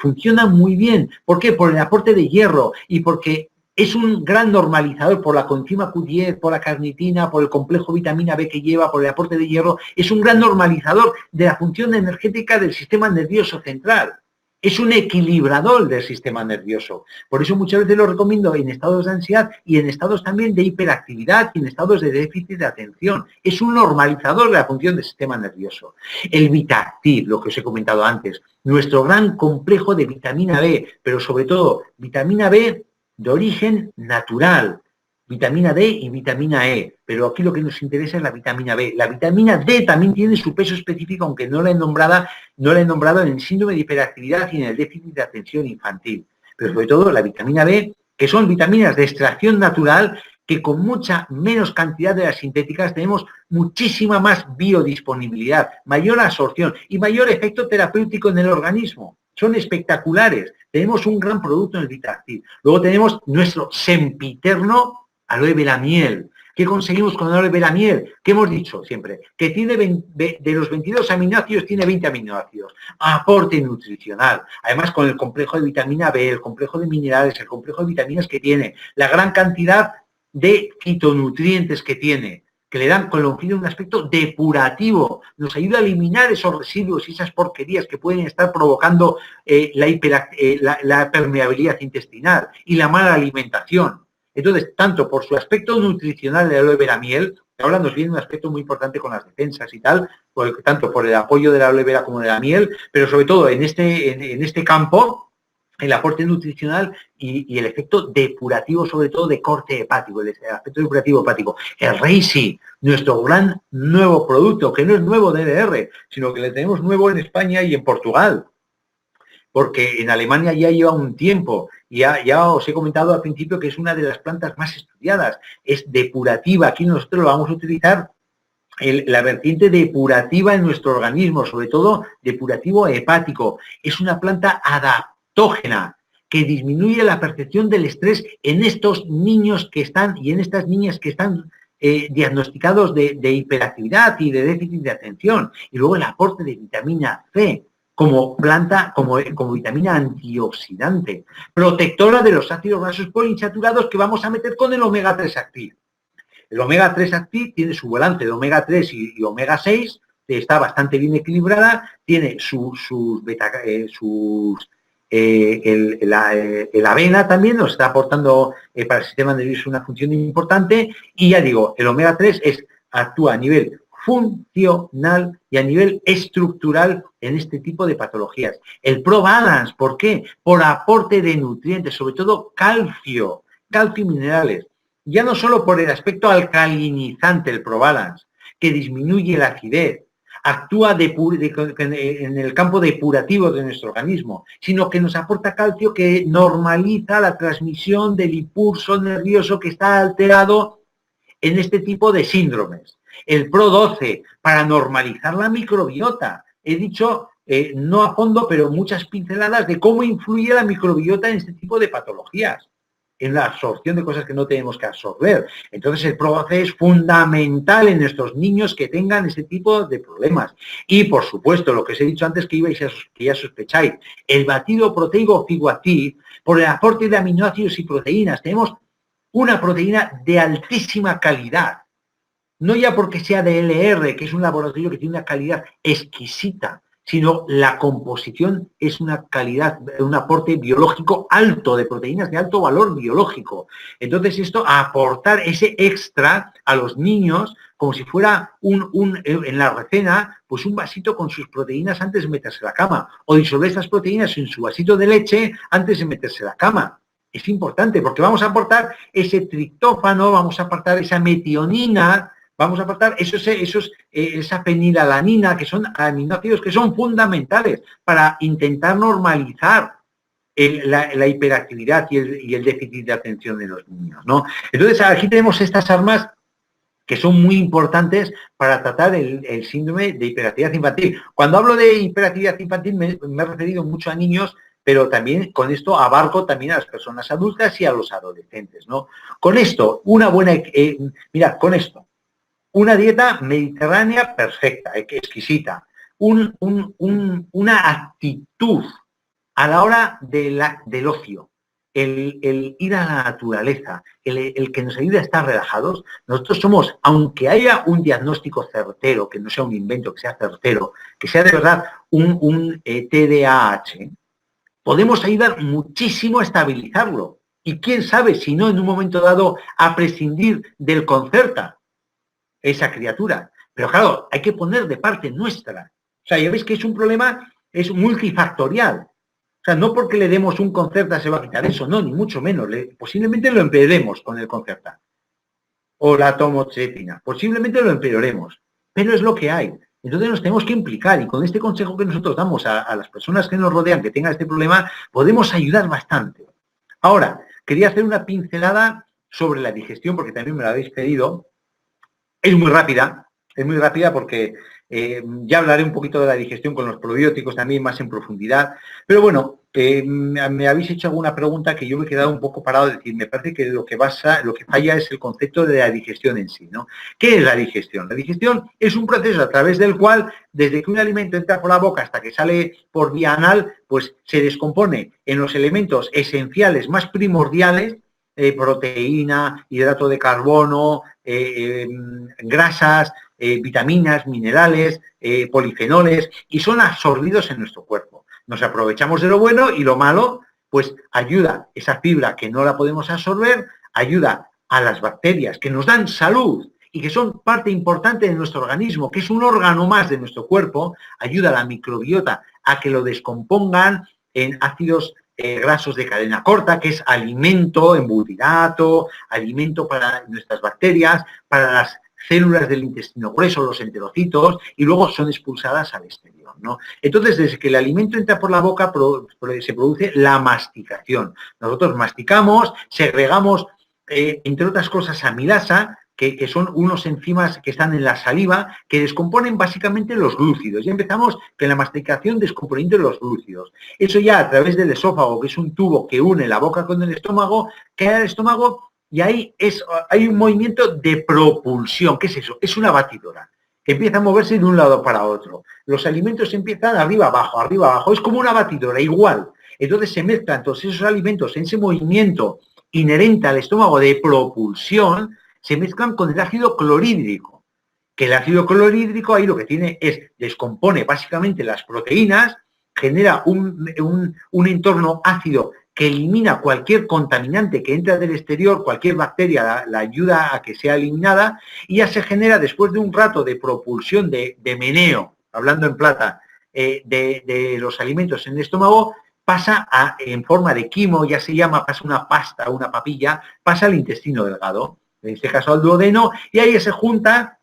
funciona muy bien. ¿Por qué? Por el aporte de hierro y porque es un gran normalizador por la coenzima Q10, por la carnitina, por el complejo vitamina B que lleva, por el aporte de hierro. Es un gran normalizador de la función energética del sistema nervioso central. Es un equilibrador del sistema nervioso. Por eso muchas veces lo recomiendo en estados de ansiedad y en estados también de hiperactividad y en estados de déficit de atención. Es un normalizador de la función del sistema nervioso. El Vitactiv, lo que os he comentado antes, nuestro gran complejo de vitamina B, pero sobre todo vitamina B de origen natural, vitamina D y vitamina E, pero aquí lo que nos interesa es la vitamina B. La vitamina D también tiene su peso específico, aunque no la he nombrado en el síndrome de hiperactividad y en el déficit de atención infantil. Pero sobre todo la vitamina B, que son vitaminas de extracción natural, que con mucha menos cantidad de las sintéticas tenemos muchísima más biodisponibilidad, mayor absorción y mayor efecto terapéutico en el organismo. Son espectaculares. Tenemos un gran producto en el Vitactiv. Luego tenemos nuestro sempiterno aloe vera miel. ¿Qué conseguimos con aloe vera miel? ¿Qué hemos dicho siempre? Que tiene de los 22 aminoácidos, tiene 20 aminoácidos. Aporte nutricional. Además, con el complejo de vitamina B, el complejo de minerales, el complejo de vitaminas que tiene, la gran cantidad de fitonutrientes que tiene, que le dan con el fin de un aspecto depurativo, nos ayuda a eliminar esos residuos y esas porquerías que pueden estar provocando la permeabilidad intestinal y la mala alimentación. Entonces, tanto por su aspecto nutricional de la aloe vera miel, que ahora nos viene un aspecto muy importante con las defensas y tal, tanto por el apoyo de la aloe vera como de la miel, pero sobre todo en este campo, el aporte nutricional y el efecto depurativo, sobre todo de corte hepático, el aspecto depurativo hepático. El Reishi, nuestro gran nuevo producto, que no es nuevo de LR, sino que le tenemos nuevo en España y en Portugal, porque en Alemania ya lleva un tiempo. Ya os he comentado al principio que es una de las plantas más estudiadas, es depurativa. Aquí nosotros lo vamos a utilizar la vertiente depurativa en nuestro organismo, sobre todo depurativo hepático. Es una planta adaptógena que disminuye la percepción del estrés en estos niños que están y en estas niñas que están diagnosticados de hiperactividad y de déficit de atención. Y luego el aporte de vitamina C como planta, como vitamina antioxidante, protectora de los ácidos grasos poliinsaturados que vamos a meter con el omega 3 activo. El omega 3 Active tiene su balance de omega 3 y omega 6, está bastante bien equilibrada, tiene la avena también nos está aportando para el sistema nervioso una función importante, y ya digo, el omega 3 actúa a nivel funcional y a nivel estructural en este tipo de patologías. El Pro Balance, ¿por qué? Por aporte de nutrientes, sobre todo calcio y minerales. Ya no solo por el aspecto alcalinizante, el Pro Balance, que disminuye la acidez, actúa en el campo depurativo de nuestro organismo, sino que nos aporta calcio, que normaliza la transmisión del impulso nervioso que está alterado en este tipo de síndromes. El Pro 12, para normalizar la microbiota. He dicho, no a fondo, pero muchas pinceladas de cómo influye la microbiota en este tipo de patologías, en la absorción de cosas que no tenemos que absorber. Entonces el Pro 12 es fundamental en nuestros niños que tengan ese tipo de problemas. Y por supuesto, lo que os he dicho antes, que ya sospecháis, el batido proteico Figuactiv, por el aporte de aminoácidos y proteínas. Tenemos una proteína de altísima calidad, no ya porque sea de LR, que es un laboratorio que tiene una calidad exquisita, sino la composición es una calidad, un aporte biológico alto, de proteínas de alto valor biológico. Entonces esto, a aportar ese extra a los niños, como si fuera en la recena, pues un vasito con sus proteínas antes de meterse a la cama, o disolver estas proteínas en su vasito de leche antes de meterse a la cama. Es importante porque vamos a aportar ese triptófano, vamos a aportar esa metionina, vamos a aportar esa fenilalanina, que son aminoácidos que son fundamentales para intentar normalizar la hiperactividad y el déficit de atención de los niños, ¿no? Entonces, aquí tenemos estas armas que son muy importantes para tratar el síndrome de hiperactividad infantil. Cuando hablo de hiperactividad infantil me he referido mucho a niños, pero también con esto abarco también a las personas adultas y a los adolescentes, ¿no? Con esto, mirad, con esto, una dieta mediterránea perfecta, exquisita, una actitud a la hora del ocio, el ir a la naturaleza, el que nos ayude a estar relajados. Nosotros somos, aunque haya un diagnóstico certero, que no sea un invento, que sea certero, que sea de verdad un TDAH, podemos ayudar muchísimo a estabilizarlo. Y quién sabe si no en un momento dado a prescindir del Concerta, esa criatura. Pero claro, hay que poner de parte nuestra. O sea, ya veis que es un problema, es multifactorial. O sea, no porque le demos un Concerta se va a quitar eso, no, ni mucho menos. Posiblemente lo empeoremos con el Concerta. O la tomoxetina. Posiblemente lo empeoremos. Pero es lo que hay. Entonces nos tenemos que implicar, y con este consejo que nosotros damos a las personas que nos rodean que tengan este problema, podemos ayudar bastante. Ahora, quería hacer una pincelada sobre la digestión, porque también me la habéis pedido. Es muy rápida porque ya hablaré un poquito de la digestión con los probióticos también más en profundidad, pero bueno, me habéis hecho alguna pregunta que yo me he quedado un poco parado de decir, me parece que lo que falla es el concepto de la digestión en sí, ¿no? ¿Qué es la digestión? La digestión es un proceso a través del cual, desde que un alimento entra por la boca hasta que sale por vía anal, pues se descompone en los elementos esenciales más primordiales, proteína, hidrato de carbono, grasas, vitaminas, minerales, polifenoles, y son absorbidos en nuestro cuerpo. Nos aprovechamos de lo bueno y lo malo, pues ayuda esa fibra que no la podemos absorber, ayuda a las bacterias que nos dan salud y que son parte importante de nuestro organismo, que es un órgano más de nuestro cuerpo, ayuda a la microbiota a que lo descompongan en ácidos grasos de cadena corta, que es alimento, embutidato, alimento para nuestras bacterias, para las células del intestino grueso, los enterocitos, y luego son expulsadas al exterior, ¿no? Entonces, desde que el alimento entra por la boca, se produce la masticación. Nosotros masticamos, segregamos, entre otras cosas, amilasa, que son unos enzimas que están en la saliva, que descomponen básicamente los glúcidos. Ya empezamos con la masticación descomponiendo los glúcidos. Eso ya a través del esófago, que es un tubo que une la boca con el estómago, queda el estómago y ahí hay un movimiento de propulsión. ¿Qué es eso? Es una batidora. Empieza a moverse de un lado para otro. Los alimentos empiezan arriba, abajo. Es como una batidora, igual. Entonces se mezclan todos esos alimentos en ese movimiento inherente al estómago de propulsión, se mezclan con el ácido clorhídrico, que el ácido clorhídrico ahí lo que tiene es, descompone básicamente las proteínas, genera un entorno ácido que elimina cualquier contaminante que entra del exterior, cualquier bacteria la ayuda a que sea eliminada, y ya se genera, después de un rato de propulsión, de meneo, hablando en plata, de los alimentos en el estómago, pasa en forma de quimo, ya se llama, pasa una pasta, una papilla, pasa al intestino delgado, en este caso al duodeno, y ahí se junta,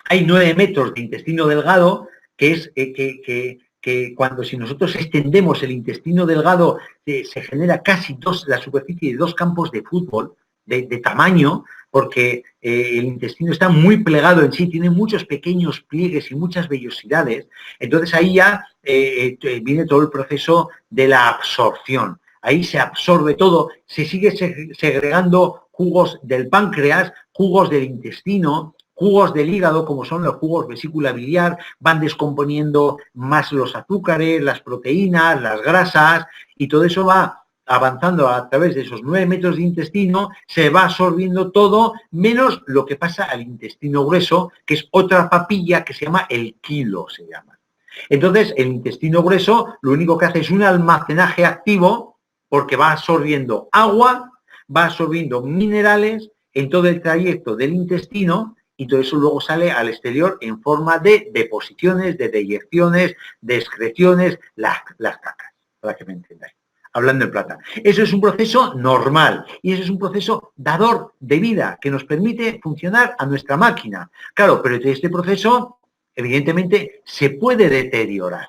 hay 9 metros de intestino delgado, que es que cuando si nosotros extendemos el intestino delgado se genera casi la superficie de 2 campos de fútbol de tamaño, porque el intestino está muy plegado en sí, tiene muchos pequeños pliegues y muchas vellosidades. Entonces ahí ya viene todo el proceso de la absorción. Ahí se absorbe todo, se sigue segregando jugos del páncreas, jugos del intestino, jugos del hígado, como son los jugos vesícula biliar, van descomponiendo más los azúcares, las proteínas, las grasas, y todo eso va avanzando a través de esos 9 metros de intestino, se va absorbiendo todo, menos lo que pasa al intestino grueso, que es otra papilla que se llama el quilo, se llama. Entonces, el intestino grueso lo único que hace es un almacenaje activo, porque va absorbiendo agua, va absorbiendo minerales en todo el trayecto del intestino, y todo eso luego sale al exterior en forma de deposiciones, de deyecciones, de excreciones, las cacas, para que me entendáis. Hablando en plata. Eso es un proceso normal y eso es un proceso dador de vida que nos permite funcionar a nuestra máquina. Claro, pero este proceso, evidentemente, se puede deteriorar.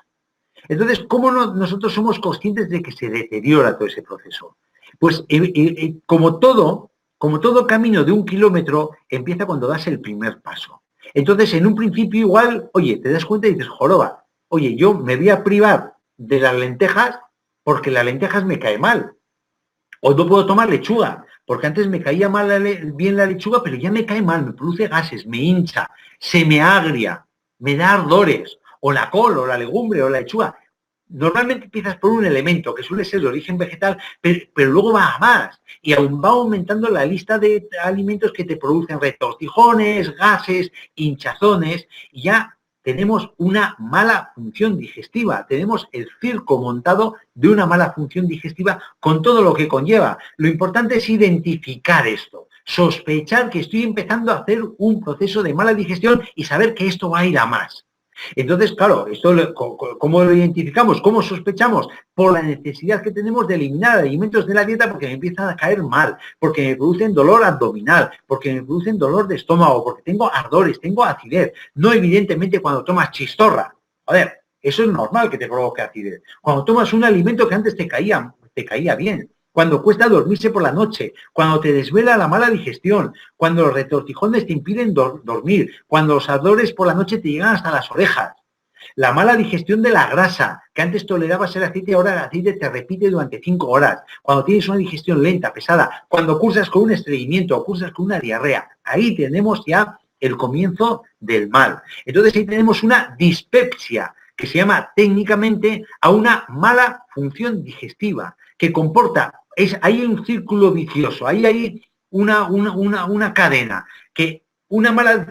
Entonces, ¿cómo nosotros somos conscientes de que se deteriora todo ese proceso? Pues como todo camino de 1 kilómetro, empieza cuando das el primer paso. Entonces, en un principio igual, oye, te das cuenta y dices, joroba, oye, yo me voy a privar de las lentejas porque las lentejas me cae mal. O no puedo tomar lechuga, porque antes me caía bien la lechuga, pero ya me cae mal, me produce gases, me hincha, se me agria, me da ardores, o la col, o la legumbre, o la lechuga. Normalmente empiezas por un elemento que suele ser de origen vegetal, pero luego va a más y aún va aumentando la lista de alimentos que te producen retortijones, gases, hinchazones, y ya tenemos una mala función digestiva, tenemos el circo montado de una mala función digestiva con todo lo que conlleva. Lo importante es identificar esto, sospechar que estoy empezando a hacer un proceso de mala digestión y saber que esto va a ir a más. Entonces, claro, esto ¿cómo lo identificamos? ¿Cómo sospechamos? Por la necesidad que tenemos de eliminar alimentos de la dieta porque me empiezan a caer mal, porque me producen dolor abdominal, porque me producen dolor de estómago, porque tengo ardores, tengo acidez. No evidentemente cuando tomas chistorra. A ver, eso es normal que te provoque acidez. Cuando tomas un alimento que antes te caía bien, cuando cuesta dormirse por la noche, cuando te desvela la mala digestión, cuando los retortijones te impiden dormir, cuando los ardores por la noche te llegan hasta las orejas, la mala digestión de la grasa, que antes tolerabas el aceite, ahora el aceite te repite durante 5 horas, cuando tienes una digestión lenta, pesada, cuando cursas con un estreñimiento o cursas con una diarrea, ahí tenemos ya el comienzo del mal. Entonces ahí tenemos una dispepsia, que se llama técnicamente a una mala función digestiva, que comporta, hay un círculo vicioso, ahí hay una cadena, que una mala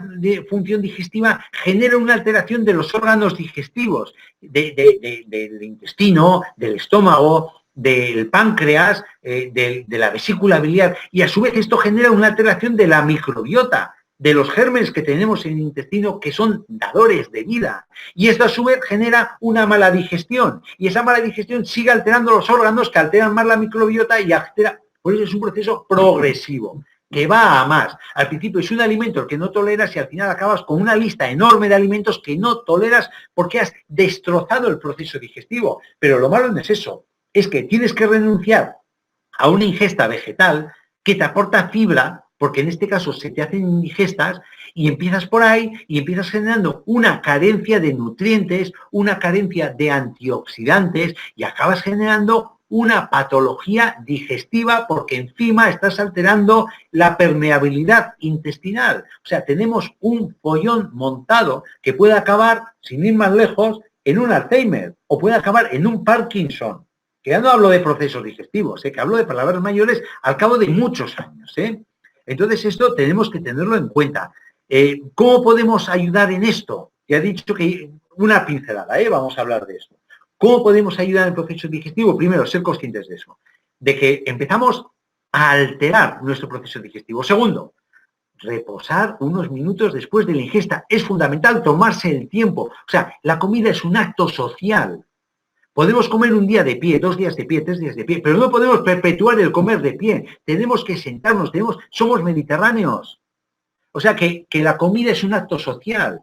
función digestiva genera una alteración de los órganos digestivos, del intestino, del estómago, del páncreas, de la vesícula biliar, y a su vez esto genera una alteración de la microbiota, de los gérmenes que tenemos en el intestino, que son dadores de vida. Y esto a su vez genera una mala digestión. Y esa mala digestión sigue alterando los órganos, que alteran más la microbiota y altera. Por eso es un proceso progresivo, que va a más. Al principio es un alimento que no toleras y al final acabas con una lista enorme de alimentos que no toleras porque has destrozado el proceso digestivo. Pero lo malo no es eso. Es que tienes que renunciar a una ingesta vegetal que te aporta fibra, porque en este caso se te hacen indigestas, y empiezas por ahí y empiezas generando una carencia de nutrientes, una carencia de antioxidantes, y acabas generando una patología digestiva porque encima estás alterando la permeabilidad intestinal. O sea, tenemos un follón montado que puede acabar, sin ir más lejos, en un Alzheimer o puede acabar en un Parkinson. Que ya no hablo de procesos digestivos, que hablo de palabras mayores al cabo de muchos años. Entonces, esto tenemos que tenerlo en cuenta. ¿Cómo podemos ayudar en esto? Ya he dicho que una pincelada, vamos a hablar de esto. ¿Cómo podemos ayudar en el proceso digestivo? Primero, ser conscientes de eso, de que empezamos a alterar nuestro proceso digestivo. Segundo, reposar unos minutos después de la ingesta. Es fundamental tomarse el tiempo. O sea, la comida es un acto social. Podemos comer un día de pie, 2 días de pie, 3 días de pie, pero no podemos perpetuar el comer de pie. Tenemos que sentarnos, somos mediterráneos. O sea, que la comida es un acto social.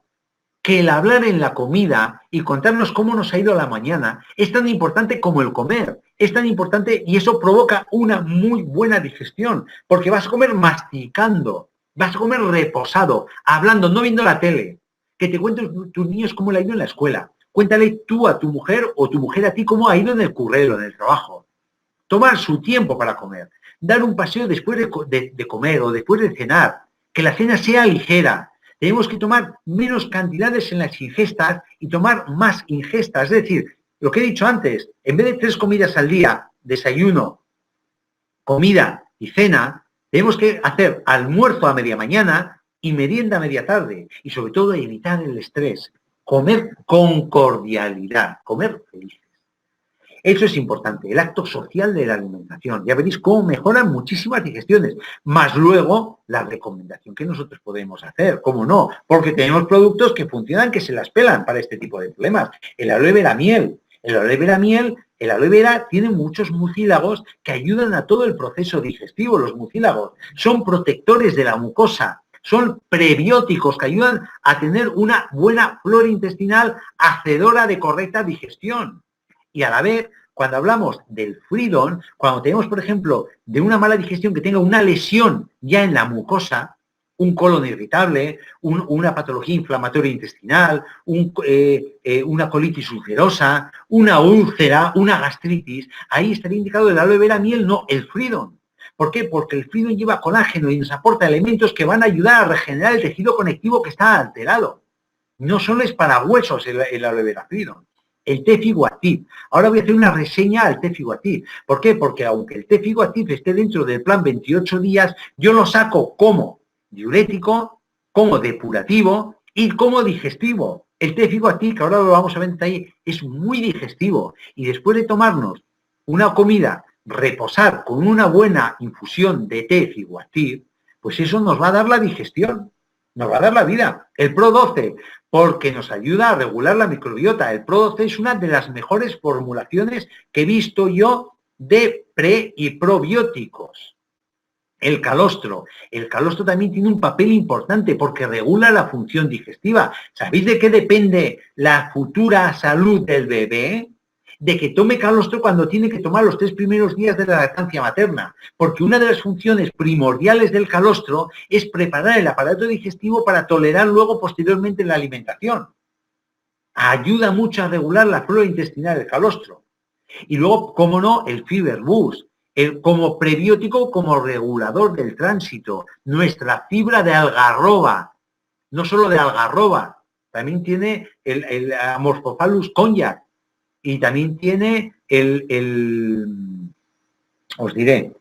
Que el hablar en la comida y contarnos cómo nos ha ido la mañana es tan importante como el comer. Es tan importante y eso provoca una muy buena digestión, porque vas a comer masticando, vas a comer reposado, hablando, no viendo la tele. Que te cuenten tus niños cómo le ha ido en la escuela. Cuéntale tú a tu mujer o tu mujer a ti cómo ha ido en el currero, en el trabajo. Tomar su tiempo para comer. Dar un paseo después de comer o después de cenar. Que la cena sea ligera. Tenemos que tomar menos cantidades en las ingestas y tomar más ingestas. Es decir, lo que he dicho antes, en vez de 3 comidas al día, desayuno, comida y cena, tenemos que hacer almuerzo a media mañana y merienda a media tarde. Y sobre todo evitar el estrés. Comer con cordialidad, comer felices. Eso es importante, el acto social de la alimentación. Ya veréis cómo mejoran muchísimas digestiones. Más luego, la recomendación que nosotros podemos hacer, ¿cómo no? Porque tenemos productos que funcionan, que se las pelan para este tipo de problemas. El aloe vera miel. El aloe vera tiene muchos mucílagos que ayudan a todo el proceso digestivo. Los mucílagos son protectores de la mucosa. Son prebióticos que ayudan a tener una buena flora intestinal hacedora de correcta digestión. Y a la vez, cuando hablamos del Fridon, cuando tenemos, por ejemplo, de una mala digestión que tenga una lesión ya en la mucosa, un colon irritable, una patología inflamatoria intestinal, una colitis ulcerosa, una úlcera, una gastritis, ahí estaría indicado el aloe vera miel, no el Fridon. ¿Por qué? Porque el Fridon lleva colágeno y nos aporta elementos que van a ayudar a regenerar el tejido conectivo que está alterado. No solo es para huesos el aloe vera Fridon. El té Figuactiv. Ahora voy a hacer una reseña al té Figuactiv. ¿Por qué? Porque aunque el té Figuactiv esté dentro del plan 28 días, yo lo saco como diurético, como depurativo y como digestivo. El té Figuactiv, que ahora lo vamos a ver en detalle, es muy digestivo. Y después de tomarnos una comida, reposar con una buena infusión de té Figuactiv, pues eso nos va a dar la digestión. Nos va a dar la vida. El Pro 12, porque nos ayuda a regular la microbiota. El Pro 12 es una de las mejores formulaciones que he visto yo de pre y probióticos. El calostro. El calostro también tiene un papel importante porque regula la función digestiva. ¿Sabéis de qué depende la futura salud del bebé? De que tome calostro cuando tiene que tomar los 3 primeros días de la lactancia materna, porque una de las funciones primordiales del calostro es preparar el aparato digestivo para tolerar luego posteriormente la alimentación. Ayuda mucho a regular la flora intestinal del calostro. Y luego, cómo no, el Fiber Boost, como prebiótico, como regulador del tránsito, nuestra fibra de algarroba, no solo de algarroba, también tiene el Amorphophallus cognac, y también tiene os diré,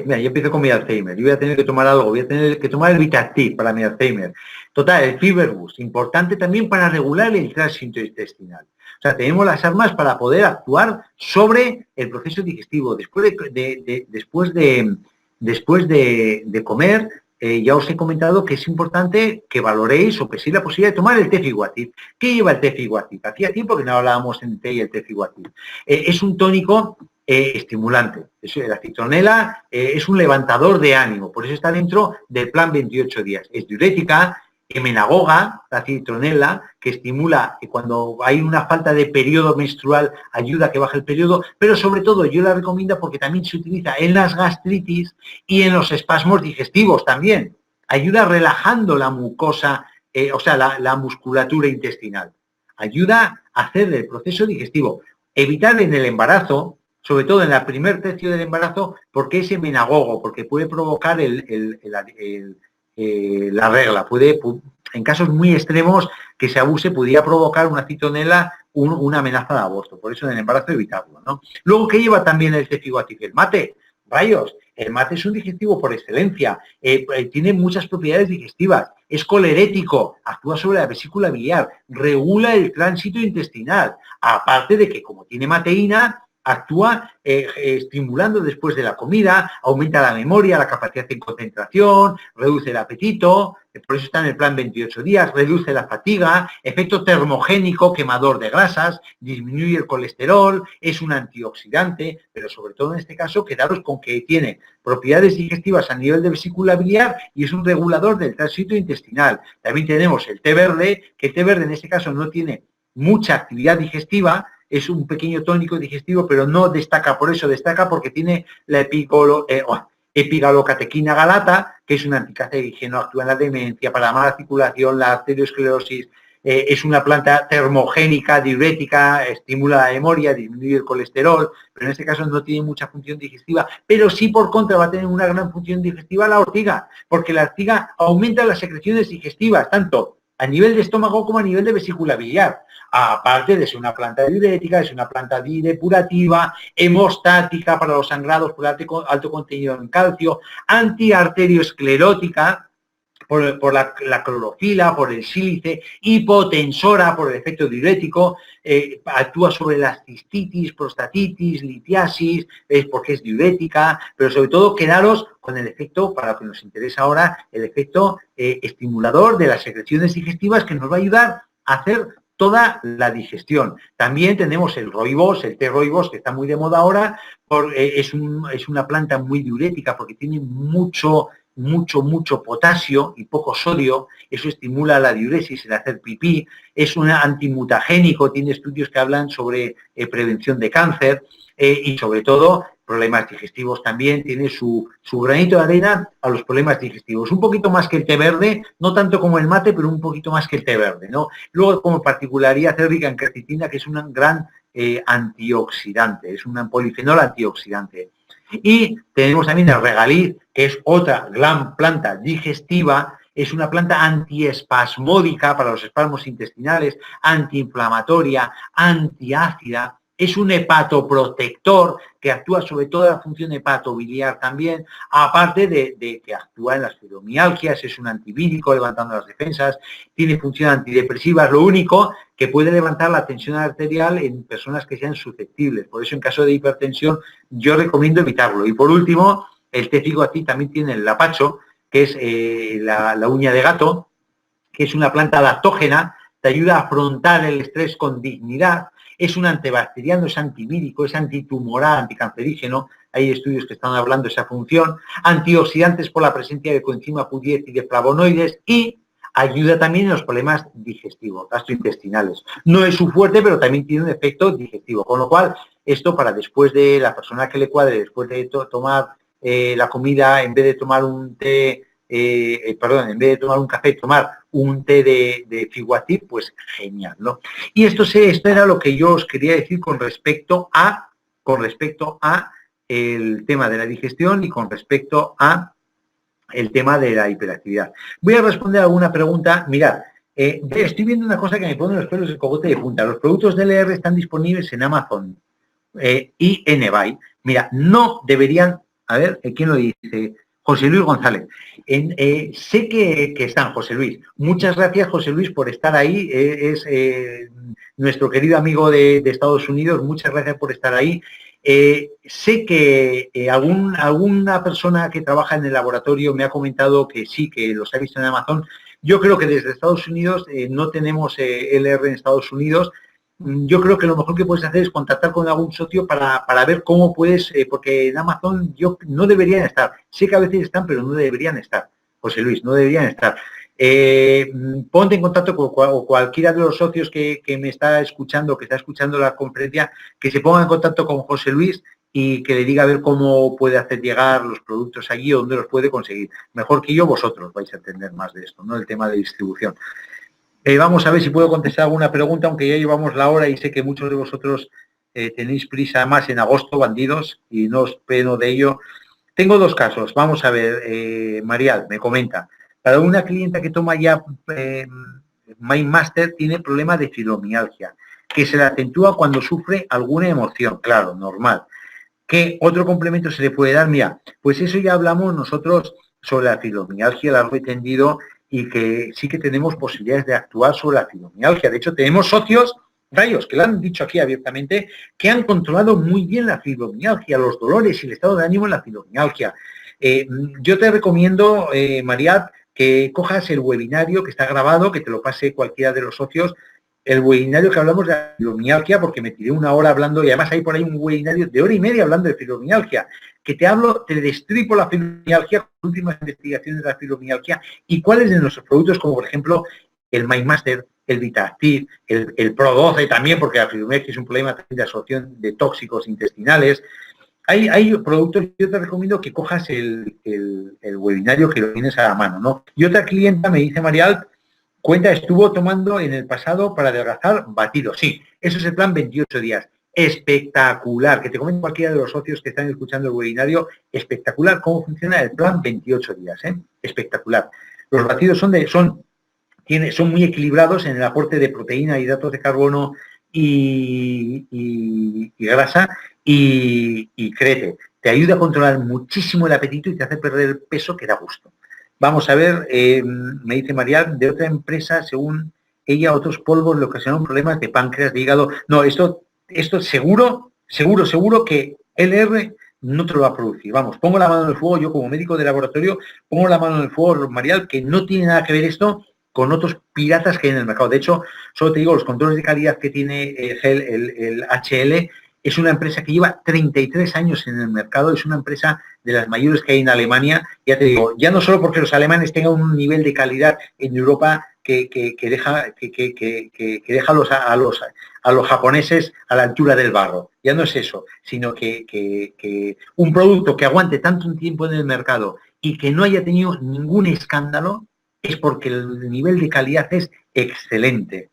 mira, yo empiezo con mi Alzheimer, yo voy a tener que tomar algo, voy a tener que tomar el Vitactiv para mi Alzheimer. Total, el Fiber Boost, importante también para regular el tránsito intestinal. O sea, tenemos las armas para poder actuar sobre el proceso digestivo. Después de comer, ya os he comentado que es importante que valoréis o que sí la posibilidad de tomar el té Figuactiv. ¿Qué lleva el té Figuactiv? Hacía tiempo que no hablábamos en té y el té Figuactiv. Es un tónico estimulante. La citronela es un levantador de ánimo, por eso está dentro del plan 28 días. Es diurética, emenagoga, la citronela, que estimula que cuando hay una falta de periodo menstrual ayuda a que baje el periodo, pero sobre todo yo la recomiendo porque también se utiliza en las gastritis y en los espasmos digestivos también. Ayuda relajando la mucosa, la musculatura intestinal. Ayuda a hacer el proceso digestivo. Evitar en el embarazo, sobre todo en el primer tercio del embarazo, porque es emenagogo, porque puede provocar la regla. En casos muy extremos que se abuse, pudiera provocar una citronela, una amenaza de aborto. Por eso en el embarazo evitarlo, ¿no? Luego, ¿qué lleva también el té Figuactiv? El mate. Rayos, el mate es un digestivo por excelencia, tiene muchas propiedades digestivas, es colerético, actúa sobre la vesícula biliar, regula el tránsito intestinal, aparte de que como tiene mateína, actúa estimulando después de la comida, aumenta la memoria, la capacidad de concentración, reduce el apetito, por eso está en el plan 28 días, reduce la fatiga, efecto termogénico, quemador de grasas, disminuye el colesterol, es un antioxidante, pero sobre todo en este caso quedaros con que tiene propiedades digestivas a nivel de vesícula biliar y es un regulador del tránsito intestinal. También tenemos el té verde, que el té verde en este caso no tiene mucha actividad digestiva, es un pequeño tónico digestivo, pero no destaca por eso, destaca porque tiene la epigalocatequina galata, que es un anticancerígeno, actúa en la demencia, para la mala circulación, la arteriosclerosis, es una planta termogénica, diurética, estimula la memoria, disminuye el colesterol, pero en este caso no tiene mucha función digestiva, pero sí por contra va a tener una gran función digestiva la ortiga, porque la ortiga aumenta las secreciones digestivas, tanto a nivel de estómago como a nivel de vesícula biliar. Aparte de ser una planta diurética, es una planta depurativa, hemostática para los sangrados por alto contenido en calcio, antiarteriosclerótica por la clorofila, por el sílice, hipotensora por el efecto diurético, actúa sobre las cistitis, prostatitis, litiasis, porque es diurética, pero sobre todo quedaros con el efecto, para lo que nos interesa ahora, el efecto estimulador de las secreciones digestivas que nos va a ayudar a hacer toda la digestión. También tenemos el rooibos, el té rooibos, que está muy de moda ahora, es una planta muy diurética porque tiene mucho potasio y poco sodio, eso estimula la diuresis, el hacer pipí, es un antimutagénico, tiene estudios que hablan sobre prevención de cáncer y sobre todo problemas digestivos también, tiene su granito de arena a los problemas digestivos. Un poquito más que el té verde, no tanto como el mate, pero un poquito más que el té verde, ¿no? Luego, como particularidad, es rica en quercetina, que es un gran antioxidante, es un polifenol antioxidante. Y tenemos también el regaliz, que es otra gran planta digestiva, es una planta antiespasmódica para los espasmos intestinales, antiinflamatoria, antiácida, es un hepatoprotector que actúa sobre toda la función hepatobiliar también, aparte de que actúa en las fibromialgias, es un antivírico levantando las defensas, tiene función antidepresiva, lo único que puede levantar la tensión arterial en personas que sean susceptibles. Por eso, en caso de hipertensión, yo recomiendo evitarlo. Y por último, el té aquí también tiene el lapacho, que es la uña de gato, que es una planta adaptógena, te ayuda a afrontar el estrés con dignidad, es un antibacteriano, es antivírico, es antitumoral, anticancerígeno, hay estudios que están hablando de esa función, antioxidantes por la presencia de coenzima Q10 y de flavonoides y ayuda también en los problemas digestivos, gastrointestinales. No es su fuerte, pero también tiene un efecto digestivo, con lo cual esto para después de la persona que le cuadre, después de tomar la comida, en vez de tomar un té, en vez de tomar un café, tomar un té de figuatí, pues genial, ¿no? Y esto era lo que yo os quería decir con respecto a el tema de la digestión y con respecto a el tema de la hiperactividad. Voy a responder a alguna pregunta. Mirad, estoy viendo una cosa que me pone los pelos del cogote de punta. Los productos de LR están disponibles en Amazon y en eBay. Mira, no deberían... A ver, ¿quién lo dice? José Luis González. Sé que están, José Luis. Muchas gracias, José Luis, por estar ahí. Es nuestro querido amigo de Estados Unidos. Muchas gracias por estar ahí. Sé que alguna persona que trabaja en el laboratorio me ha comentado que sí, que los ha visto en Amazon. Yo creo que desde Estados Unidos no tenemos LR en Estados Unidos. Yo creo que lo mejor que puedes hacer es contactar con algún socio para ver cómo puedes, porque en Amazon no deberían estar. Sé que a veces están, pero no deberían estar, José Luis, no deberían estar. Ponte en contacto con cualquiera de los socios que me está escuchando, que está escuchando la conferencia, que se ponga en contacto con José Luis y que le diga a ver cómo puede hacer llegar los productos allí o dónde los puede conseguir. Mejor que yo, vosotros vais a entender más de esto, ¿no? El tema de distribución. Vamos a ver si puedo contestar alguna pregunta, aunque ya llevamos la hora y sé que muchos de vosotros tenéis prisa más en agosto, bandidos, y no os peno de ello. Tengo dos casos. Vamos a ver, Marial me comenta. Para una clienta que toma ya Mindmaster tiene problema de fibromialgia, que se le acentúa cuando sufre alguna emoción, claro, normal. ¿Qué otro complemento se le puede dar? Mira, pues eso ya hablamos nosotros sobre la fibromialgia largo y tendido y que sí que tenemos posibilidades de actuar sobre la fibromialgia. De hecho, tenemos socios, rayos, que lo han dicho aquí abiertamente, que han controlado muy bien la fibromialgia, los dolores y el estado de ánimo en la fibromialgia. Yo te recomiendo, Mariat, que cojas el webinario que está grabado, que te lo pase cualquiera de los socios, el webinario que hablamos de la fibromialgia, porque me tiré una hora hablando, y además hay por ahí un webinario de hora y media hablando de fibromialgia, que te destripo la fibromialgia, las últimas investigaciones de la fibromialgia y cuáles de nuestros productos, como por ejemplo el MindMaster, el VitaActiv, el Pro 12 también, porque la fibromialgia es un problema de absorción de tóxicos intestinales. Hay productos, yo te recomiendo que cojas el webinario que lo tienes a la mano, ¿no? Y otra clienta me dice, Marial, cuenta, estuvo tomando en el pasado para adelgazar batidos. Sí, eso es el plan 28 días. Espectacular. Que te comenten cualquiera de los socios que están escuchando el webinario. Espectacular cómo funciona el plan 28 días. Espectacular. Los batidos son muy equilibrados en el aporte de proteína, hidratos de carbono y grasa y créete, te ayuda a controlar muchísimo el apetito y te hace perder el peso que da gusto. Vamos a ver, me dice María, de otra empresa, según ella, otros polvos le ocasionan problemas de páncreas, de hígado. No, esto seguro que LR no te lo va a producir. Vamos, pongo la mano en el fuego, yo como médico de laboratorio, pongo la mano en el fuego, Marial, que no tiene nada que ver esto con otros piratas que hay en el mercado. De hecho, solo te digo, los controles de calidad que tiene el HL es una empresa que lleva 33 años en el mercado, es una empresa de las mayores que hay en Alemania. Ya te digo, ya no solo porque los alemanes tengan un nivel de calidad en Europa que deja a los japoneses a la altura del barro. Ya no es eso, sino que un producto que aguante tanto un tiempo en el mercado y que no haya tenido ningún escándalo es porque el nivel de calidad es excelente.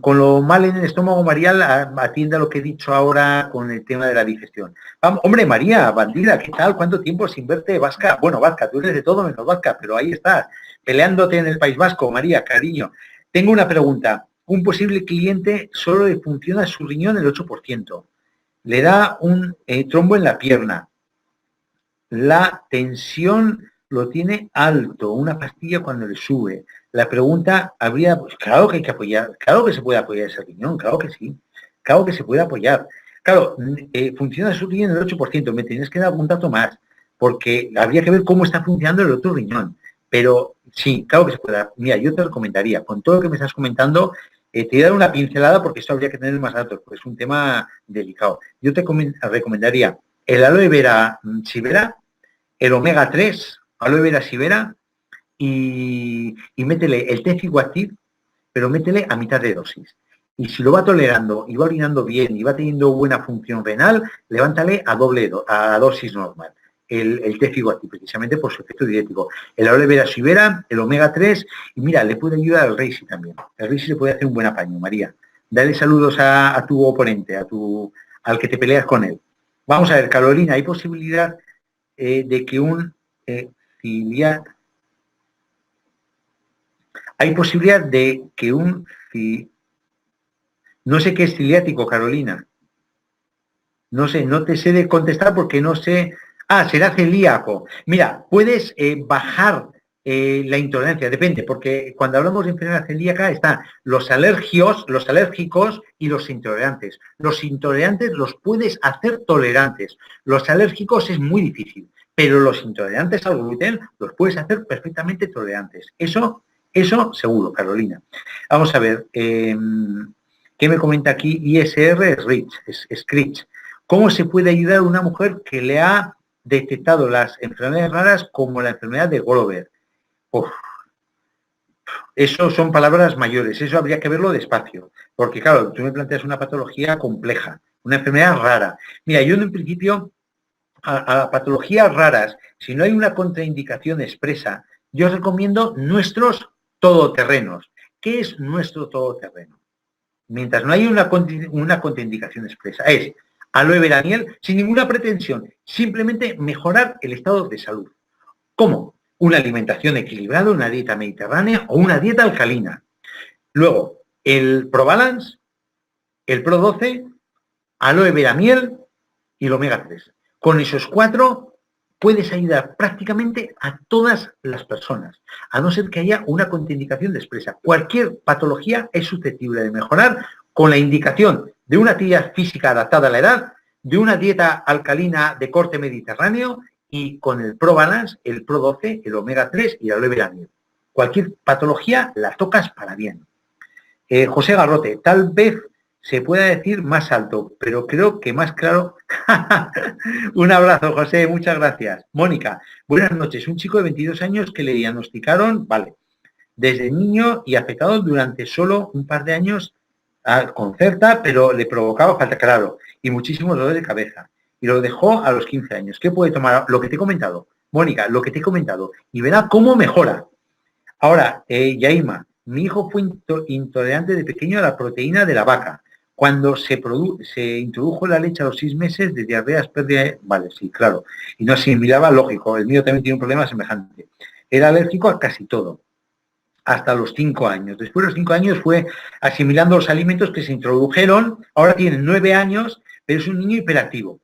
Con lo mal en el estómago, Marial, atiende a lo que he dicho ahora con el tema de la digestión. Vamos, hombre, María, bandida, ¿qué tal? ¿Cuánto tiempo sin verte, Vasca? Bueno, Vasca, tú eres de todo menos Vasca, pero ahí estás, peleándote en el País Vasco, María, cariño. Tengo una pregunta. Un posible cliente solo le funciona su riñón el 8%. Le da un trombo en la pierna. La tensión lo tiene alto, una pastilla cuando le sube. La pregunta habría, pues claro que hay que apoyar, claro que se puede apoyar ese riñón, claro que sí, claro que se puede apoyar. Claro, funciona su riñón el 8%, me tienes que dar un dato más, porque habría que ver cómo está funcionando el otro riñón. Pero sí, claro que se puede. Mira, yo te recomendaría, con todo lo que me estás comentando, te voy a dar una pincelada porque esto habría que tener más datos, porque es un tema delicado. Yo te recomendaría el aloe vera sibera, el omega 3, aloe vera sibera, y métele el té Figoactiv, pero métele a mitad de dosis. Y si lo va tolerando y va orinando bien y va teniendo buena función renal, levántale a dosis normal. El té Figoactiv, precisamente por su efecto diurético. El aloe vera sibera, el omega 3, y mira, le puede ayudar al Reishi también. El Reishi le puede hacer un buen apaño, María. Dale saludos a tu oponente, al que te peleas con él. Vamos a ver, Carolina, ¿hay posibilidad de que un ciliaco... Hay posibilidad de que no sé qué es ciliático, Carolina. No sé, no te sé de contestar porque no sé... será celíaco. Mira, puedes bajar la intolerancia, depende, porque cuando hablamos de enfermedad celíaca están los alérgicos y los intolerantes. Los intolerantes los puedes hacer tolerantes. Los alérgicos es muy difícil, pero los intolerantes al gluten los puedes hacer perfectamente tolerantes. Eso seguro, Carolina. Vamos a ver, ¿qué me comenta aquí? ISR Scritch. ¿Cómo se puede ayudar a una mujer que le ha detectado las enfermedades raras como la enfermedad de Grover? Eso son palabras mayores, eso habría que verlo despacio, porque claro, tú me planteas una patología compleja, una enfermedad rara. Mira, yo en un principio, a patologías raras, si no hay una contraindicación expresa, yo recomiendo nuestros todoterrenos. ¿Qué es nuestro todoterreno? Mientras no haya una contraindicación expresa, es aloe vera miel sin ninguna pretensión, simplemente mejorar el estado de salud. ¿Cómo? Una alimentación equilibrada, una dieta mediterránea o una dieta alcalina. Luego, el ProBalance, el Pro 12 aloe vera miel y el omega 3. Con esos 4 puedes ayudar prácticamente a todas las personas, a no ser que haya una contraindicación expresa. Cualquier patología es susceptible de mejorar con la indicación de una actividad física adaptada a la edad, de una dieta alcalina de corte mediterráneo y con el ProBalance, el Pro 12, el omega 3 y la aloe vera miel. Cualquier patología la tocas para bien. José Garrote, tal vez se pueda decir más alto, pero creo que más claro. Un abrazo, José, muchas gracias. Mónica, buenas noches. Un chico de 22 años que le diagnosticaron, vale, desde niño y afectado durante solo un par de años con CERTA, pero le provocaba falta, claro, y muchísimos dolores de cabeza. Y lo dejó a los 15 años. ¿Qué puede tomar? Lo que te he comentado, Mónica, lo que te he comentado. Y verá cómo mejora. Ahora, Yaima, mi hijo fue intolerante de pequeño a la proteína de la vaca. Cuando se introdujo la leche a los 6 meses de diarreas, pérdida, vale, sí, claro, y no asimilaba, lógico, el mío también tiene un problema semejante. Era alérgico a casi todo, hasta los 5 años. Después de los 5 años fue asimilando los alimentos que se introdujeron, ahora tiene 9 años, pero es un niño hiperactivo.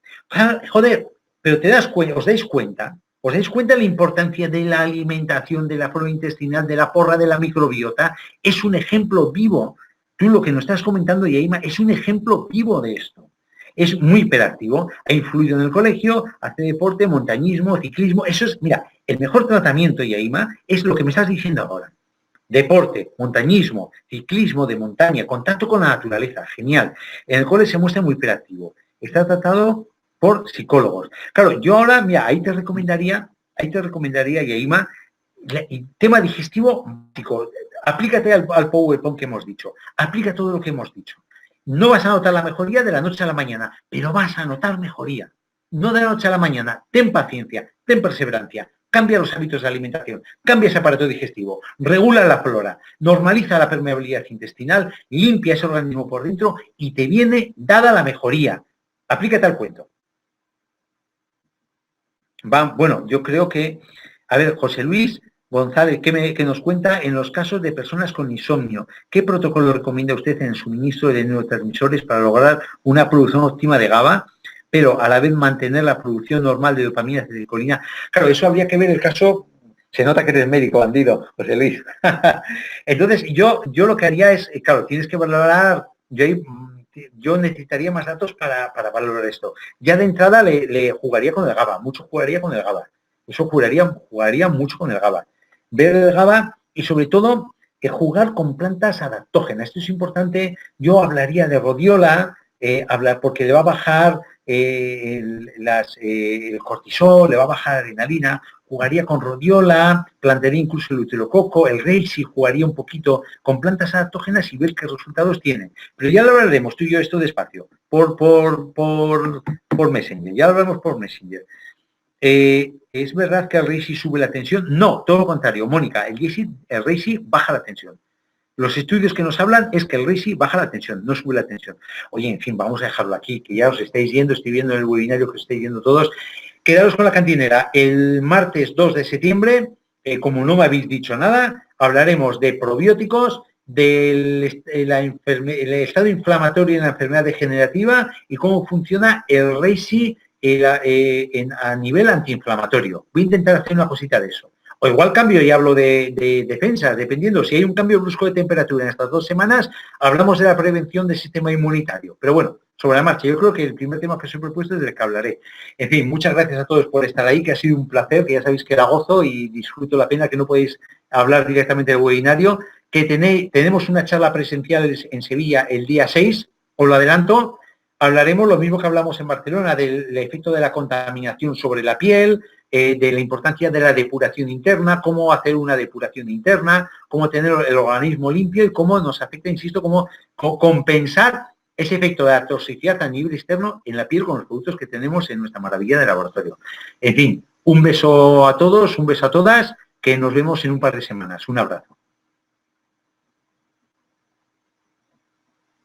Joder, pero te das cuenta, ¿os dais cuenta? ¿Os dais cuenta de la importancia de la alimentación, de la flora intestinal, de la porra, de la microbiota? Es un ejemplo vivo. Tú lo que nos estás comentando, Yaima, es un ejemplo vivo de esto. Es muy hiperactivo, ha influido en el colegio, hace deporte, montañismo, ciclismo. Eso es, mira, el mejor tratamiento, Yaima, es lo que me estás diciendo ahora. Deporte, montañismo, ciclismo de montaña, contacto con la naturaleza, genial. En el cole se muestra muy hiperactivo. Está tratado por psicólogos. Claro, yo ahora, mira, ahí te recomendaría, Yaima, el tema digestivo, aplícate al PowerPoint que hemos dicho, aplica todo lo que hemos dicho. No vas a notar la mejoría de la noche a la mañana, pero vas a notar mejoría. No de la noche a la mañana, ten paciencia, ten perseverancia, cambia los hábitos de alimentación, cambia ese aparato digestivo, regula la flora, normaliza la permeabilidad intestinal, limpia ese organismo por dentro y te viene dada la mejoría. Aplícate al cuento. Bueno, yo creo que, a ver, José Luis González, ¿qué nos cuenta en los casos de personas con insomnio? ¿Qué protocolo recomienda usted en el suministro de neurotransmisores para lograr una producción óptima de GABA, pero a la vez mantener la producción normal de dopamina y acetilcolina? Claro, eso habría que ver el caso. Se nota que eres médico, bandido, José Luis. Entonces, yo lo que haría es, claro, tienes que valorar, yo necesitaría más datos para valorar esto. Ya de entrada le jugaría con el GABA, mucho jugaría con el GABA. Eso jugaría mucho con el GABA. Ver el GABA y sobre todo jugar con plantas adaptógenas. Esto es importante. Yo hablaría de rodiola, porque le va a bajar el cortisol, le va a bajar la adrenalina. Jugaría con rodiola, plantearía incluso el uterococo, el reishi, jugaría un poquito con plantas adaptógenas y ver qué resultados tienen. Pero ya lo hablaremos tú y yo esto despacio, por Messenger, ya lo hablaremos por Messenger. ¿Es verdad que el reishi sube la tensión? No, todo lo contrario, Mónica, el reishi baja la tensión. Los estudios que nos hablan es que el reishi baja la tensión, no sube la tensión. Oye, en fin, vamos a dejarlo aquí, que ya os estáis yendo, estoy viendo en el webinario que os estáis yendo todos. Quedaros con la cantinera. El martes 2 de septiembre, como no me habéis dicho nada, hablaremos de probióticos, del el estado inflamatorio en la enfermedad degenerativa y cómo funciona el reishi a nivel antiinflamatorio. Voy a intentar hacer una cosita de eso. O igual cambio y hablo de defensa, dependiendo. Si hay un cambio brusco de temperatura en estas 2 semanas, hablamos de la prevención del sistema inmunitario. Pero bueno, sobre la marcha, yo creo que el primer tema que os he propuesto es del que hablaré. En fin, muchas gracias a todos por estar ahí, que ha sido un placer, que ya sabéis que era gozo y disfruto la pena que no podéis hablar directamente del webinario, que tenemos una charla presencial en Sevilla el día 6, os lo adelanto. Hablaremos lo mismo que hablamos en Barcelona, del efecto de la contaminación sobre la piel, de la importancia de la depuración interna, cómo hacer una depuración interna, cómo tener el organismo limpio y cómo nos afecta, insisto, cómo compensar ese efecto de la toxicidad a nivel externo en la piel con los productos que tenemos en nuestra maravilla de laboratorio. En fin, un beso a todos, un beso a todas, que nos vemos en un par de semanas. Un abrazo.